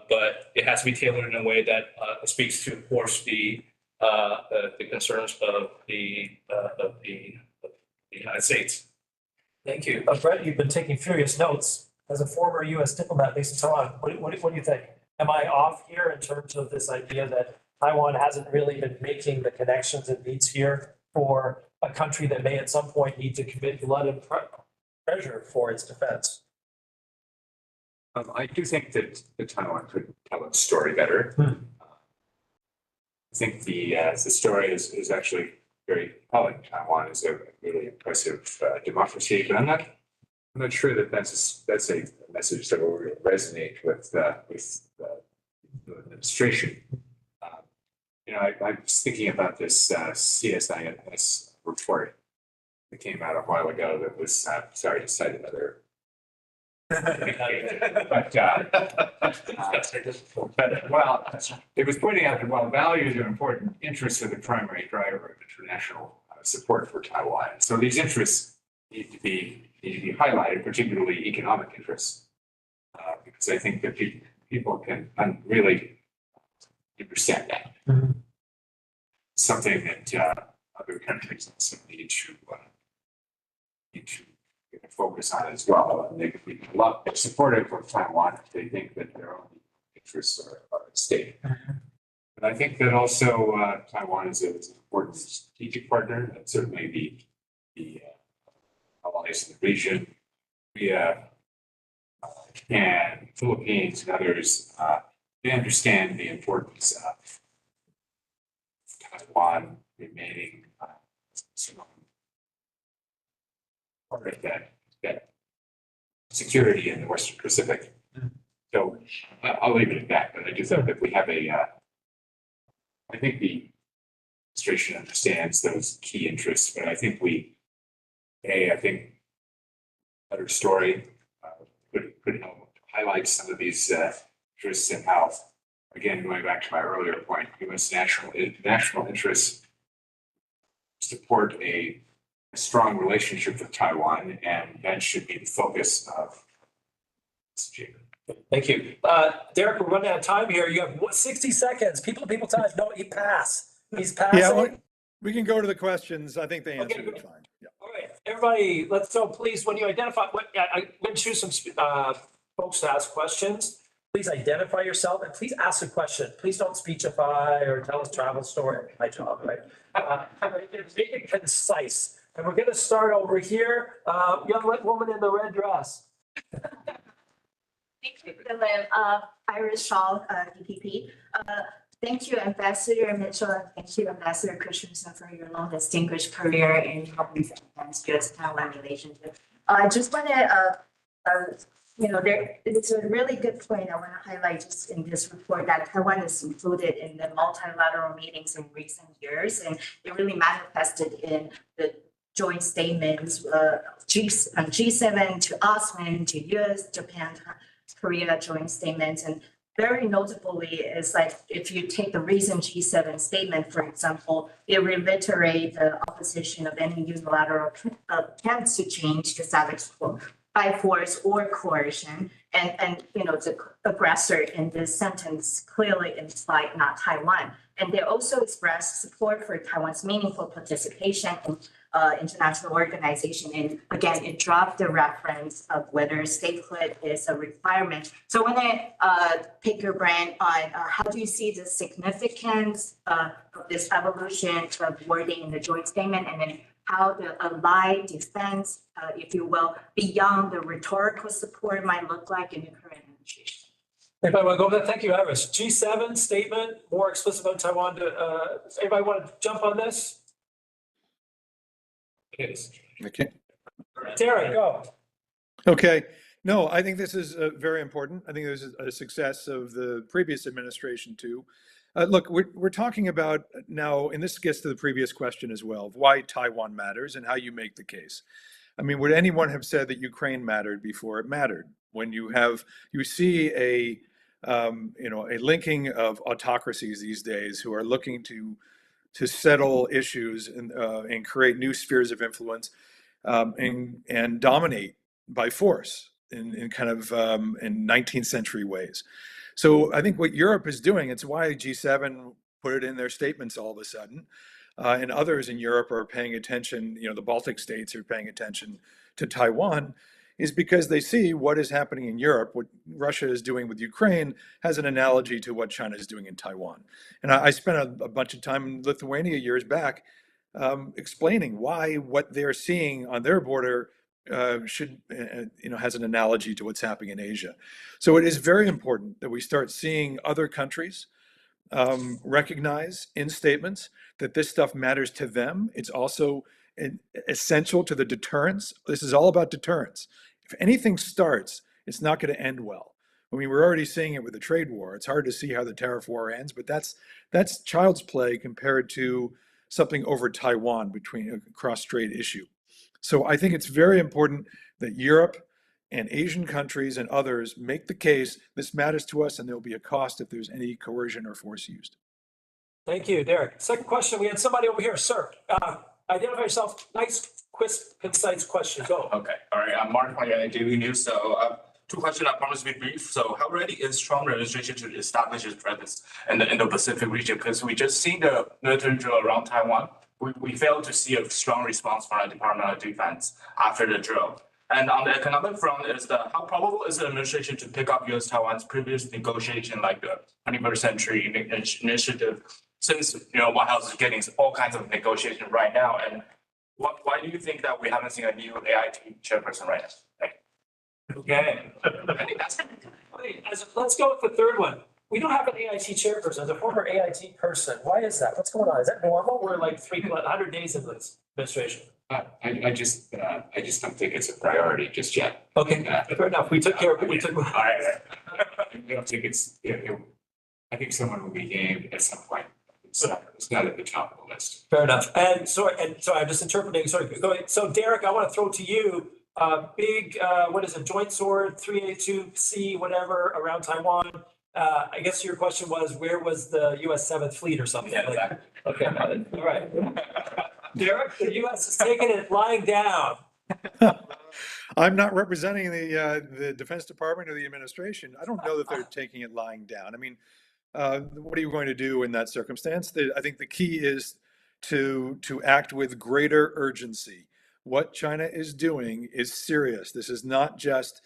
But it has to be tailored in a way that speaks to, of course, the concerns of the United States. Thank you. Brett, you've been taking furious notes. As a former U.S. diplomat based in Taiwan, what do you think? Am I off here in terms of this idea that Taiwan hasn't really been making the connections it needs here for a country that may at some point need to commit blood and treasure for its defense? I do think that Taiwan could tell its story better. I think the story is actually very compelling. Taiwan is a really impressive democracy, but I'm not sure that that's a message that will really resonate with the administration. I was thinking about this CSIS report that came out a while ago that was sorry to cite another. Well, it was pointing out that while values are important, interests are the primary driver of international support for Taiwan. So these interests need to be highlighted, particularly economic interests, because I think that people can really understand that. Mm-hmm. Something that other countries also need to focus on as well. And they could be a lot supportive of Taiwan if they think that their own interests are at stake. Mm-hmm. But I think that also Taiwan is an important strategic partner, and certainly the allies in the region, Korea, Japan, Philippines, and others, they understand the importance of Taiwan remaining part of that security in the Western Pacific. So I'll leave it at that, but I do think that we have I think the administration understands those key interests, but I think I think better story could help highlight some of these interests and how, again, going back to my earlier point, U.S. national interests support a strong relationship with Taiwan, and that should be the focus of this chamber. Thank you. Derek, we're running out of time here. You have 60 seconds. People time. No, you pass. He's passing. Yeah, we can go to the questions. I think they answered it fine. Yeah. All right, everybody, please, when you identify, I'm going to choose some folks to ask questions. Please identify yourself and please ask a question. Please don't speechify or tell us travel story. My job, right? Make it concise. And we're going to start over here. Young woman in the red dress. Thank you, Philip. Iris Shaw, DPP. Thank you, Ambassador Mitchell, and thank you, Ambassador Christensen, for your long distinguished career in helping to advance US-Taiwan relations. I just want to, it's a really good point I want to highlight just in this report that Taiwan is included in the multilateral meetings in recent years, and it really manifested in the joint statements, G7 to ASEAN to US, Japan, Korea joint statements. And very notably is like, if you take the recent G7 statement, for example, it reiterates the opposition of any unilateral attempts to change the status quo by force or coercion. And the aggressor in this sentence clearly implied not Taiwan. And they also expressed support for Taiwan's meaningful participation in international organization. And again, it dropped the reference of whether statehood is a requirement. So I want to pick your brain on how do you see the significance of this evolution of wording in the joint statement, and then how the allied defense, if you will, beyond the rhetorical support might look like in the current administration. Anybody want to go over that? Thank you, Iris. G7 statement, more explicit about Taiwan. Anybody want to jump on this? Yes. Okay. Tah-Ray, go. Okay. No, I think this is very important. I think this is a success of the previous administration too. Look, we're talking about now, and this gets to the previous question as well, of why Taiwan matters and how you make the case. I mean, would anyone have said that Ukraine mattered before it mattered? When you see a linking of autocracies these days who are looking to settle issues and create new spheres of influence and dominate by force in kind of in 19th century ways. So I think what Europe is doing, it's why G7 put it in their statements all of a sudden, and others in Europe are paying attention, the Baltic states are paying attention to Taiwan, is because they see what is happening in Europe, what Russia is doing with Ukraine has an analogy to what China is doing in Taiwan. And I spent a bunch of time in Lithuania years back explaining why what they're seeing on their border has an analogy to what's happening in Asia. So it is very important that we start seeing other countries recognize in statements that this stuff matters to them. It's also essential to the deterrence. This is all about deterrence. If anything starts, it's not going to end well. I mean, we're already seeing it with the trade war. It's hard to see how the tariff war ends, but that's child's play compared to something over Taiwan between a cross-strait issue. So I think it's very important that Europe and Asian countries and others make the case this matters to us, and there'll be a cost if there's any coercion or force used. Thank you, Derek. Second question, we had somebody over here, sir. Identify yourself. Nice, crisp, concise question. Go. Okay. All right. I'm Mark from Daily News. So two questions. I promise to be brief. So how ready is Trump administration to establish its presence in the Indo-Pacific region? Because we just seen the military drill around Taiwan. We failed to see a strong response from our Department of Defense after the drill. And on the economic front, how probable is the administration to pick up US-Taiwan's previous negotiation, like the 21st Century Initiative, since White House is getting all kinds of negotiation right now? And why do you think that we haven't seen a new AIT chairperson right now? Okay. I think that's Let's go with the third one. We don't have an AIT chairperson. As a former AIT person, why is that? What's going on? Is that normal? We're like 300 days into this administration. I just don't think it's a priority just yet. Okay, fair enough. We took care of it. All right. I don't think I think someone will be named at some point. It's not at the top of the list. Fair enough. And sorry, I'm just interpreting. Sorry, go ahead. So Derek, I want to throw to you. Big, what is it? Joint sword 382C, whatever, around Taiwan. I guess your question was, where was the US 7th Fleet or something? Yeah, exactly. Okay, all right. Derek, the US is taking it lying down. I'm not representing the Defense Department or the administration. I don't know that they're taking it lying down. I mean, what are you going to do in that circumstance? I think the key is to act with greater urgency. What China is doing is serious. This is not just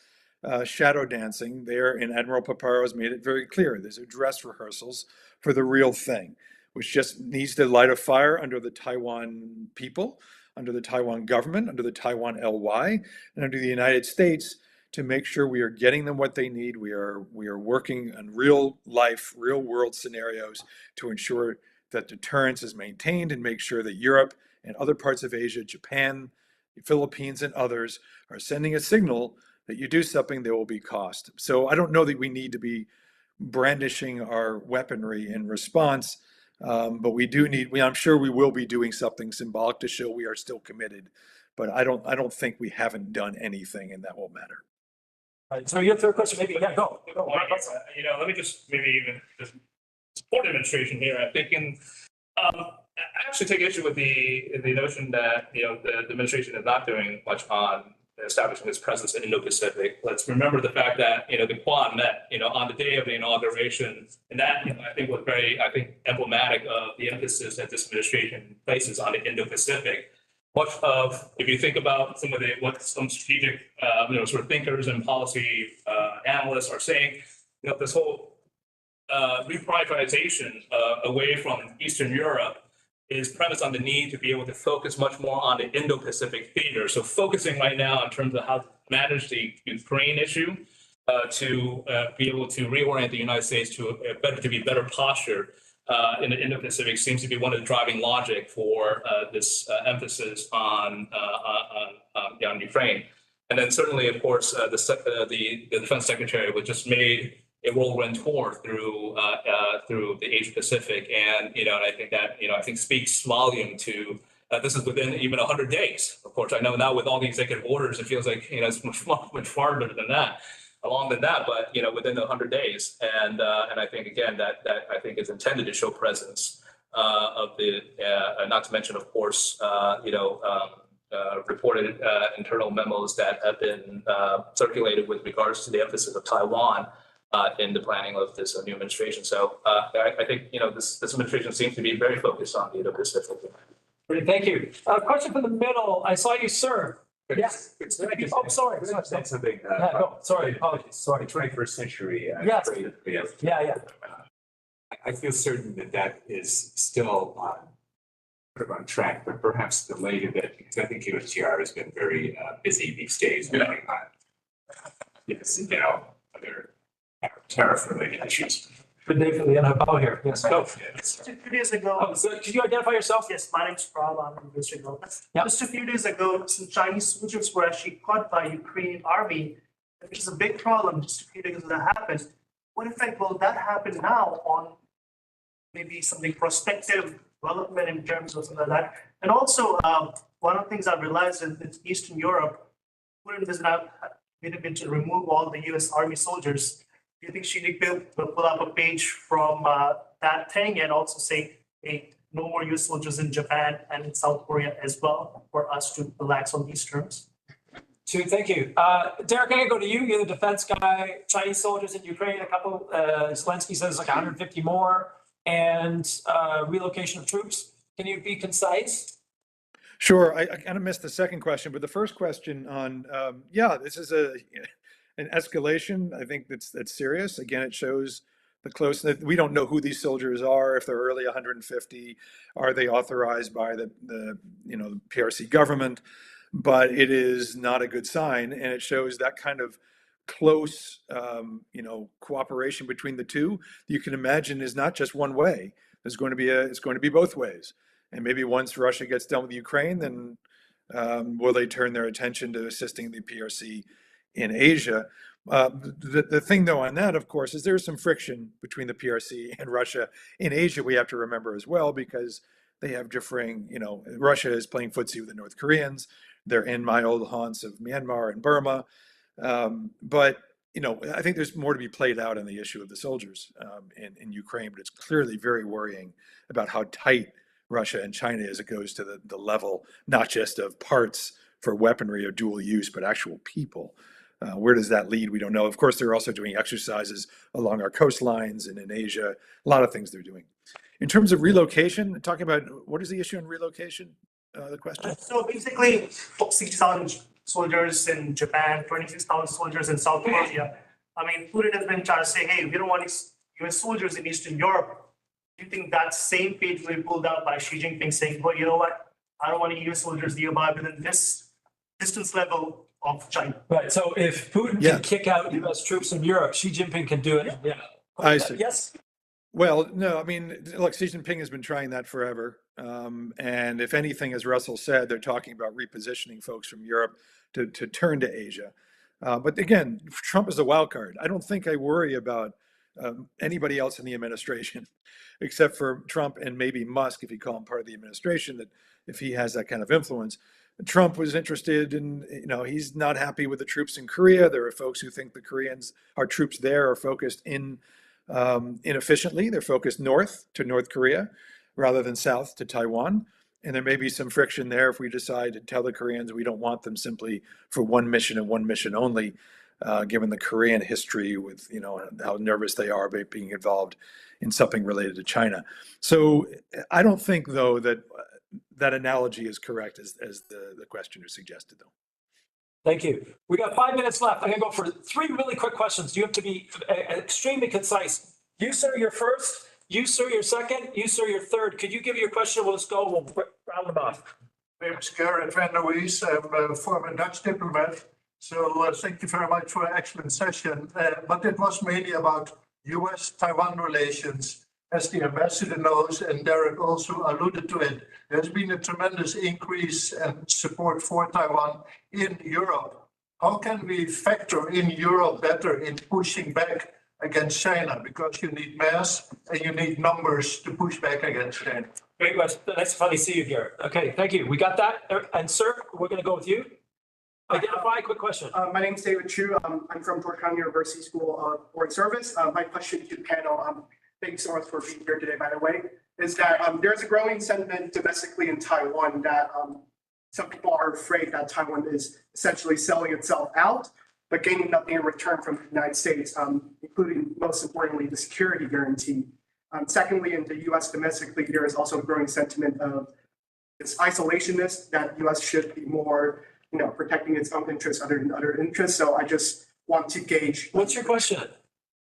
shadow dancing there, and Admiral Paparo has made it very clear. These are dress rehearsals for the real thing, which just needs to light a fire under the Taiwan people, under the Taiwan government, under the Taiwan LY, and under the United States to make sure we are getting them what they need. We are working on real life, real world scenarios to ensure that deterrence is maintained and make sure that Europe and other parts of Asia, Japan, the Philippines, and others are sending a signal that you do something, there will be cost. So I don't know that we need to be brandishing our weaponry in response, but we do need. I'm sure we will be doing something symbolic to show we are still committed. But I don't think we haven't done anything, and that will matter. All right, so your third question, maybe, yeah, go. Let me just maybe even just support administration here. I'm thinking, I actually take issue with the notion that the administration is not doing much on establishing its presence in Indo-Pacific. Let's remember the fact that, the Quad met, on the day of the inauguration, and that, I think was very, emblematic of the emphasis that this administration places on the Indo-Pacific. Much of, if you think about some of what some strategic, sort of thinkers and policy analysts are saying, this whole reprioritization away from Eastern Europe is premised on the need to be able to focus much more on the Indo-Pacific theater. So focusing right now in terms of how to manage the Ukraine issue, to be able to reorient the United States to be better postured in the Indo-Pacific seems to be one of the driving logic for this emphasis on Ukraine. And then certainly, of course, the defense secretary was just made a whirlwind tour through the Asia Pacific, and and I think that I think speaks volume to this is within even 100 days. Of course, I know now with all the executive orders, it feels like it's much farther than that, but within 100 days, and I think again that I think is intended to show presence of the not to mention, of course, reported internal memos that have been circulated with regards to the emphasis of Taiwan in the planning of this new administration. So I think this administration seems to be very focused on the Indo-Pacific. Great, thank you. Question from the middle. I saw you, sir. Yes. Oh, sorry. That's something. No, sorry. Apologies. Sorry. 21st century. Yes. Yeah. I feel certain that is still sort of on track, but perhaps delayed a bit because I think USTR has been very busy these days working on other tariff-related issues. Good day for the NFO here. Yes, go. Just a few days ago. So could you identify yourself? Yes, my name's Rob. I'm in District. Yep. Just a few days ago, some Chinese soldiers were actually caught by Ukrainian army, which is a big problem. Just a few days ago that happened. What effect will that happen now on maybe something prospective development in terms of something like that? And also, one of the things I've realized in Eastern Europe, Putin has now made a bid to remove all the U.S. Army soldiers. Do you think she will pull up a page from that thing and also say, hey, no more U.S. soldiers in Japan and in South Korea as well, for us to relax on these terms? Thank you. Derek, I'm going to go to you. You're the defense guy. Chinese soldiers in Ukraine, a couple, Zelensky says like 150 more, and relocation of troops. Can you be concise? Sure. I kind of missed the second question, but the first question on, this is an escalation. I think that's serious. Again, it shows the closeness. We don't know who these soldiers are, if they're early 150, are they authorized by the PRC government, but it is not a good sign. And it shows that kind of close, cooperation between the two, you can imagine is not just one way. It's going to be both ways. And maybe once Russia gets done with Ukraine, then will they turn their attention to assisting the PRC in Asia? The thing, though, on that, of course, is there's some friction between the PRC and Russia in Asia. We have to remember as well, because they have differing. Russia is playing footsie with the North Koreans. They're in my old haunts of Myanmar and Burma. But I think there's more to be played out on the issue of the soldiers in Ukraine. But it's clearly very worrying about how tight Russia and China is. It goes to the level not just of parts for weaponry or dual use, but actual people. Where does that lead? We don't know. Of course, they're also doing exercises along our coastlines and in Asia. A lot of things they're doing. In terms of relocation, talking about what is the issue on relocation? The question. So basically, 60,000 soldiers in Japan, 26,000 soldiers in South Korea. I mean, Putin has been trying to say, hey, we don't want U.S. soldiers in Eastern Europe. Do you think that same page will be pulled out by Xi Jinping saying, well, you know what? I don't want any U.S. soldiers nearby within this distance level of China. Right. So if Putin can kick out U.S. troops from Europe, Xi Jinping can do it. Yeah. I see. Yes. Well, no, I mean, look, Xi Jinping has been trying that forever. And if anything, as Russell said, they're talking about repositioning folks from Europe to turn to Asia. But again, Trump is a wild card. I don't think I worry about anybody else in the administration, except for Trump and maybe Musk, if you call him part of the administration, that if he has that kind of influence. Trump was interested in, he's not happy with the troops in Korea. There are folks who think our troops there are focused inefficiently. They're focused north to North Korea rather than south to Taiwan. And there may be some friction there if we decide to tell the Koreans we don't want them simply for one mission and one mission only, given the Korean history with, how nervous they are about being involved in something related to China. So I don't think, though, that that analogy is correct as the questioner suggested, though. Thank you. We got 5 minutes left. I'm going to go for 3 really quick questions. You have to be extremely concise. You, sir, you're first. You, sir, you're second. You, sir, you're third. Could you give your question? We'll just go. We'll round them off. My name is Gerrit van der Wees. I'm a former Dutch diplomat. So thank you very much for an excellent session. But it was mainly about US-Taiwan relations. As the ambassador knows, and Derek also alluded to it, there's been a tremendous increase and support for Taiwan in Europe. How can we factor in Europe better in pushing back against China? Because you need mass and you need numbers to push back against China. Great question. Nice to finally see you here. Okay, thank you. We got that. And sir, we're going to go with you. Identify, quick question. My name is David Chu. I'm from Georgetown University School of Foreign Service. My question to the panel, thank you so much for being here today, by the way, is that there's a growing sentiment domestically in Taiwan that some people are afraid that Taiwan is essentially selling itself out, but gaining nothing in return from the United States, including, most importantly, the security guarantee. Secondly, in the US domestically, there is also a growing sentiment of this isolationist, that US should be more, protecting its own interests other than other interests. So I just want to gauge. What's your question?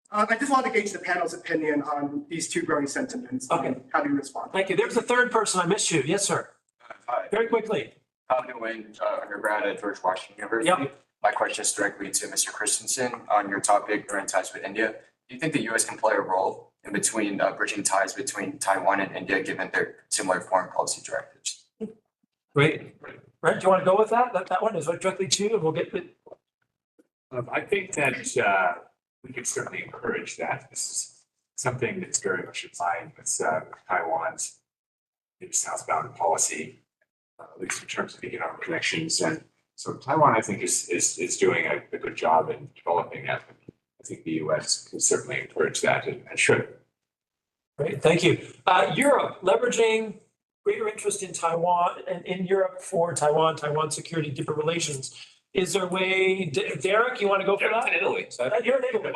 I just want to gauge the panel's opinion on these 2 growing sentiments. Okay. How do you respond? Thank you. There's a third person. I missed you. Yes, sir. Hi. Very quickly. I'm doing undergrad at George Washington University. Yep. My question is directly to Mr. Christensen on your topic, growing ties with India. Do you think the U.S. can play a role in between bridging ties between Taiwan and India, given their similar foreign policy directives? Great. Brent, do you want to go with that? That one is directly to you, and we'll get it. I think that we can certainly encourage that. This is something that's very much in line with Taiwan's southbound policy, at least in terms of economic connections. And so Taiwan, I think, is doing a good job in developing that. I think the U.S. can certainly encourage that and should. Great, thank you. Europe, leveraging greater interest in Taiwan and in Europe for Taiwan security, different relations. Is there a way, Derek, you want to go for that? In Italy. So You're in Italy.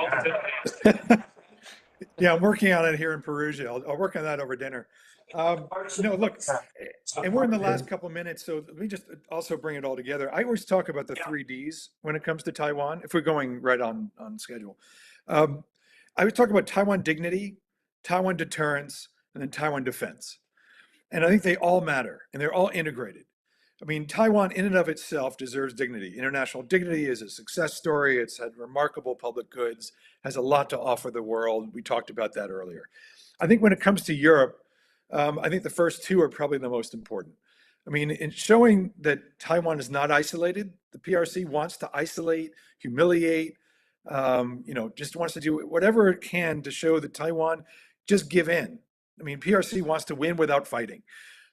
Yeah, I'm working on it here in Perugia. I'll work on that over dinner. Look, and we're in the last couple of minutes, so let me just also bring it all together. I always talk about the 3 Ds when it comes to Taiwan, if we're going right on schedule. I would talk about Taiwan dignity, Taiwan deterrence, and then Taiwan defense. And I think they all matter, and they're all integrated. I mean, Taiwan in and of itself deserves dignity. International dignity is a success story. It's had remarkable public goods, has a lot to offer the world. We talked about that earlier. I think when it comes to Europe, I think the first 2 are probably the most important. I mean, in showing that Taiwan is not isolated, the PRC wants to isolate, humiliate, just wants to do whatever it can to show that Taiwan just give in. I mean, PRC wants to win without fighting.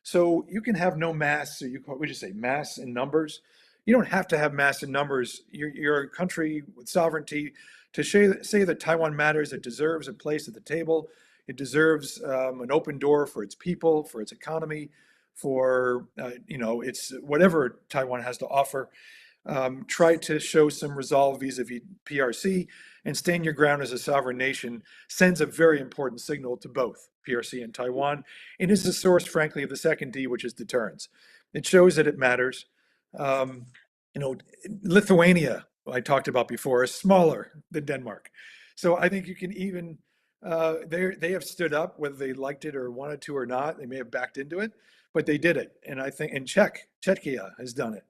So you can have no mass, or we just say mass in numbers. You don't have to have mass in numbers. You're a country with sovereignty. To say that Taiwan matters, it deserves a place at the table. It deserves an open door for its people, for its economy, for it's whatever Taiwan has to offer. Try to show some resolve vis-a-vis PRC, and stand your ground as a sovereign nation sends a very important signal to both PRC and Taiwan. It is the source, frankly, of the second D, which is deterrence. It shows that it matters. Lithuania, I talked about before, is smaller than Denmark. So I think you can even, they have stood up, whether they liked it or wanted to or not. They may have backed into it, but they did it. And I think, and Czechia has done it.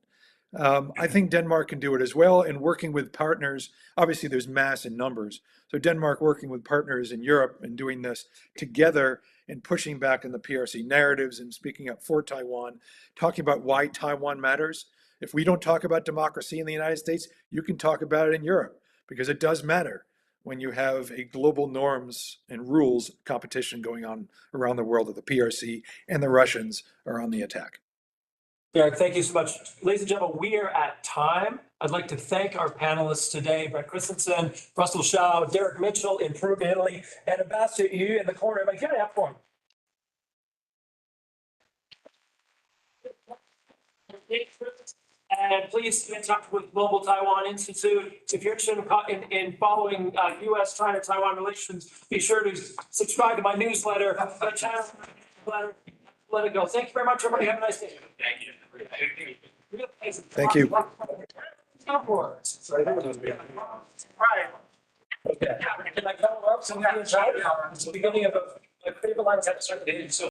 I think Denmark can do it as well, and working with partners. Obviously, there's mass in numbers. So Denmark working with partners in Europe and doing this together and pushing back on the PRC narratives and speaking up for Taiwan, talking about why Taiwan matters. If we don't talk about democracy in the United States, you can talk about it in Europe, because it does matter when you have a global norms and rules competition going on around the world that the PRC and the Russians are on the attack. Derek, thank you so much. Ladies and gentlemen, we are at time. I'd like to thank our panelists today, Brent Christensen, Russell Shao, Derek Mitchell in Perugia, Italy, and Ambassador Yui in the corner. If I can have for him. engagement. And please get in touch with Global Taiwan Institute. If you're interested in following US-China Taiwan relations, be sure to subscribe to my newsletter, my channel, let it go. Thank you very much, everybody. Have a nice day. Thank you. Thank you. Right. Okay. Can I go up? So it's the beginning of a favorite line at a certain age. So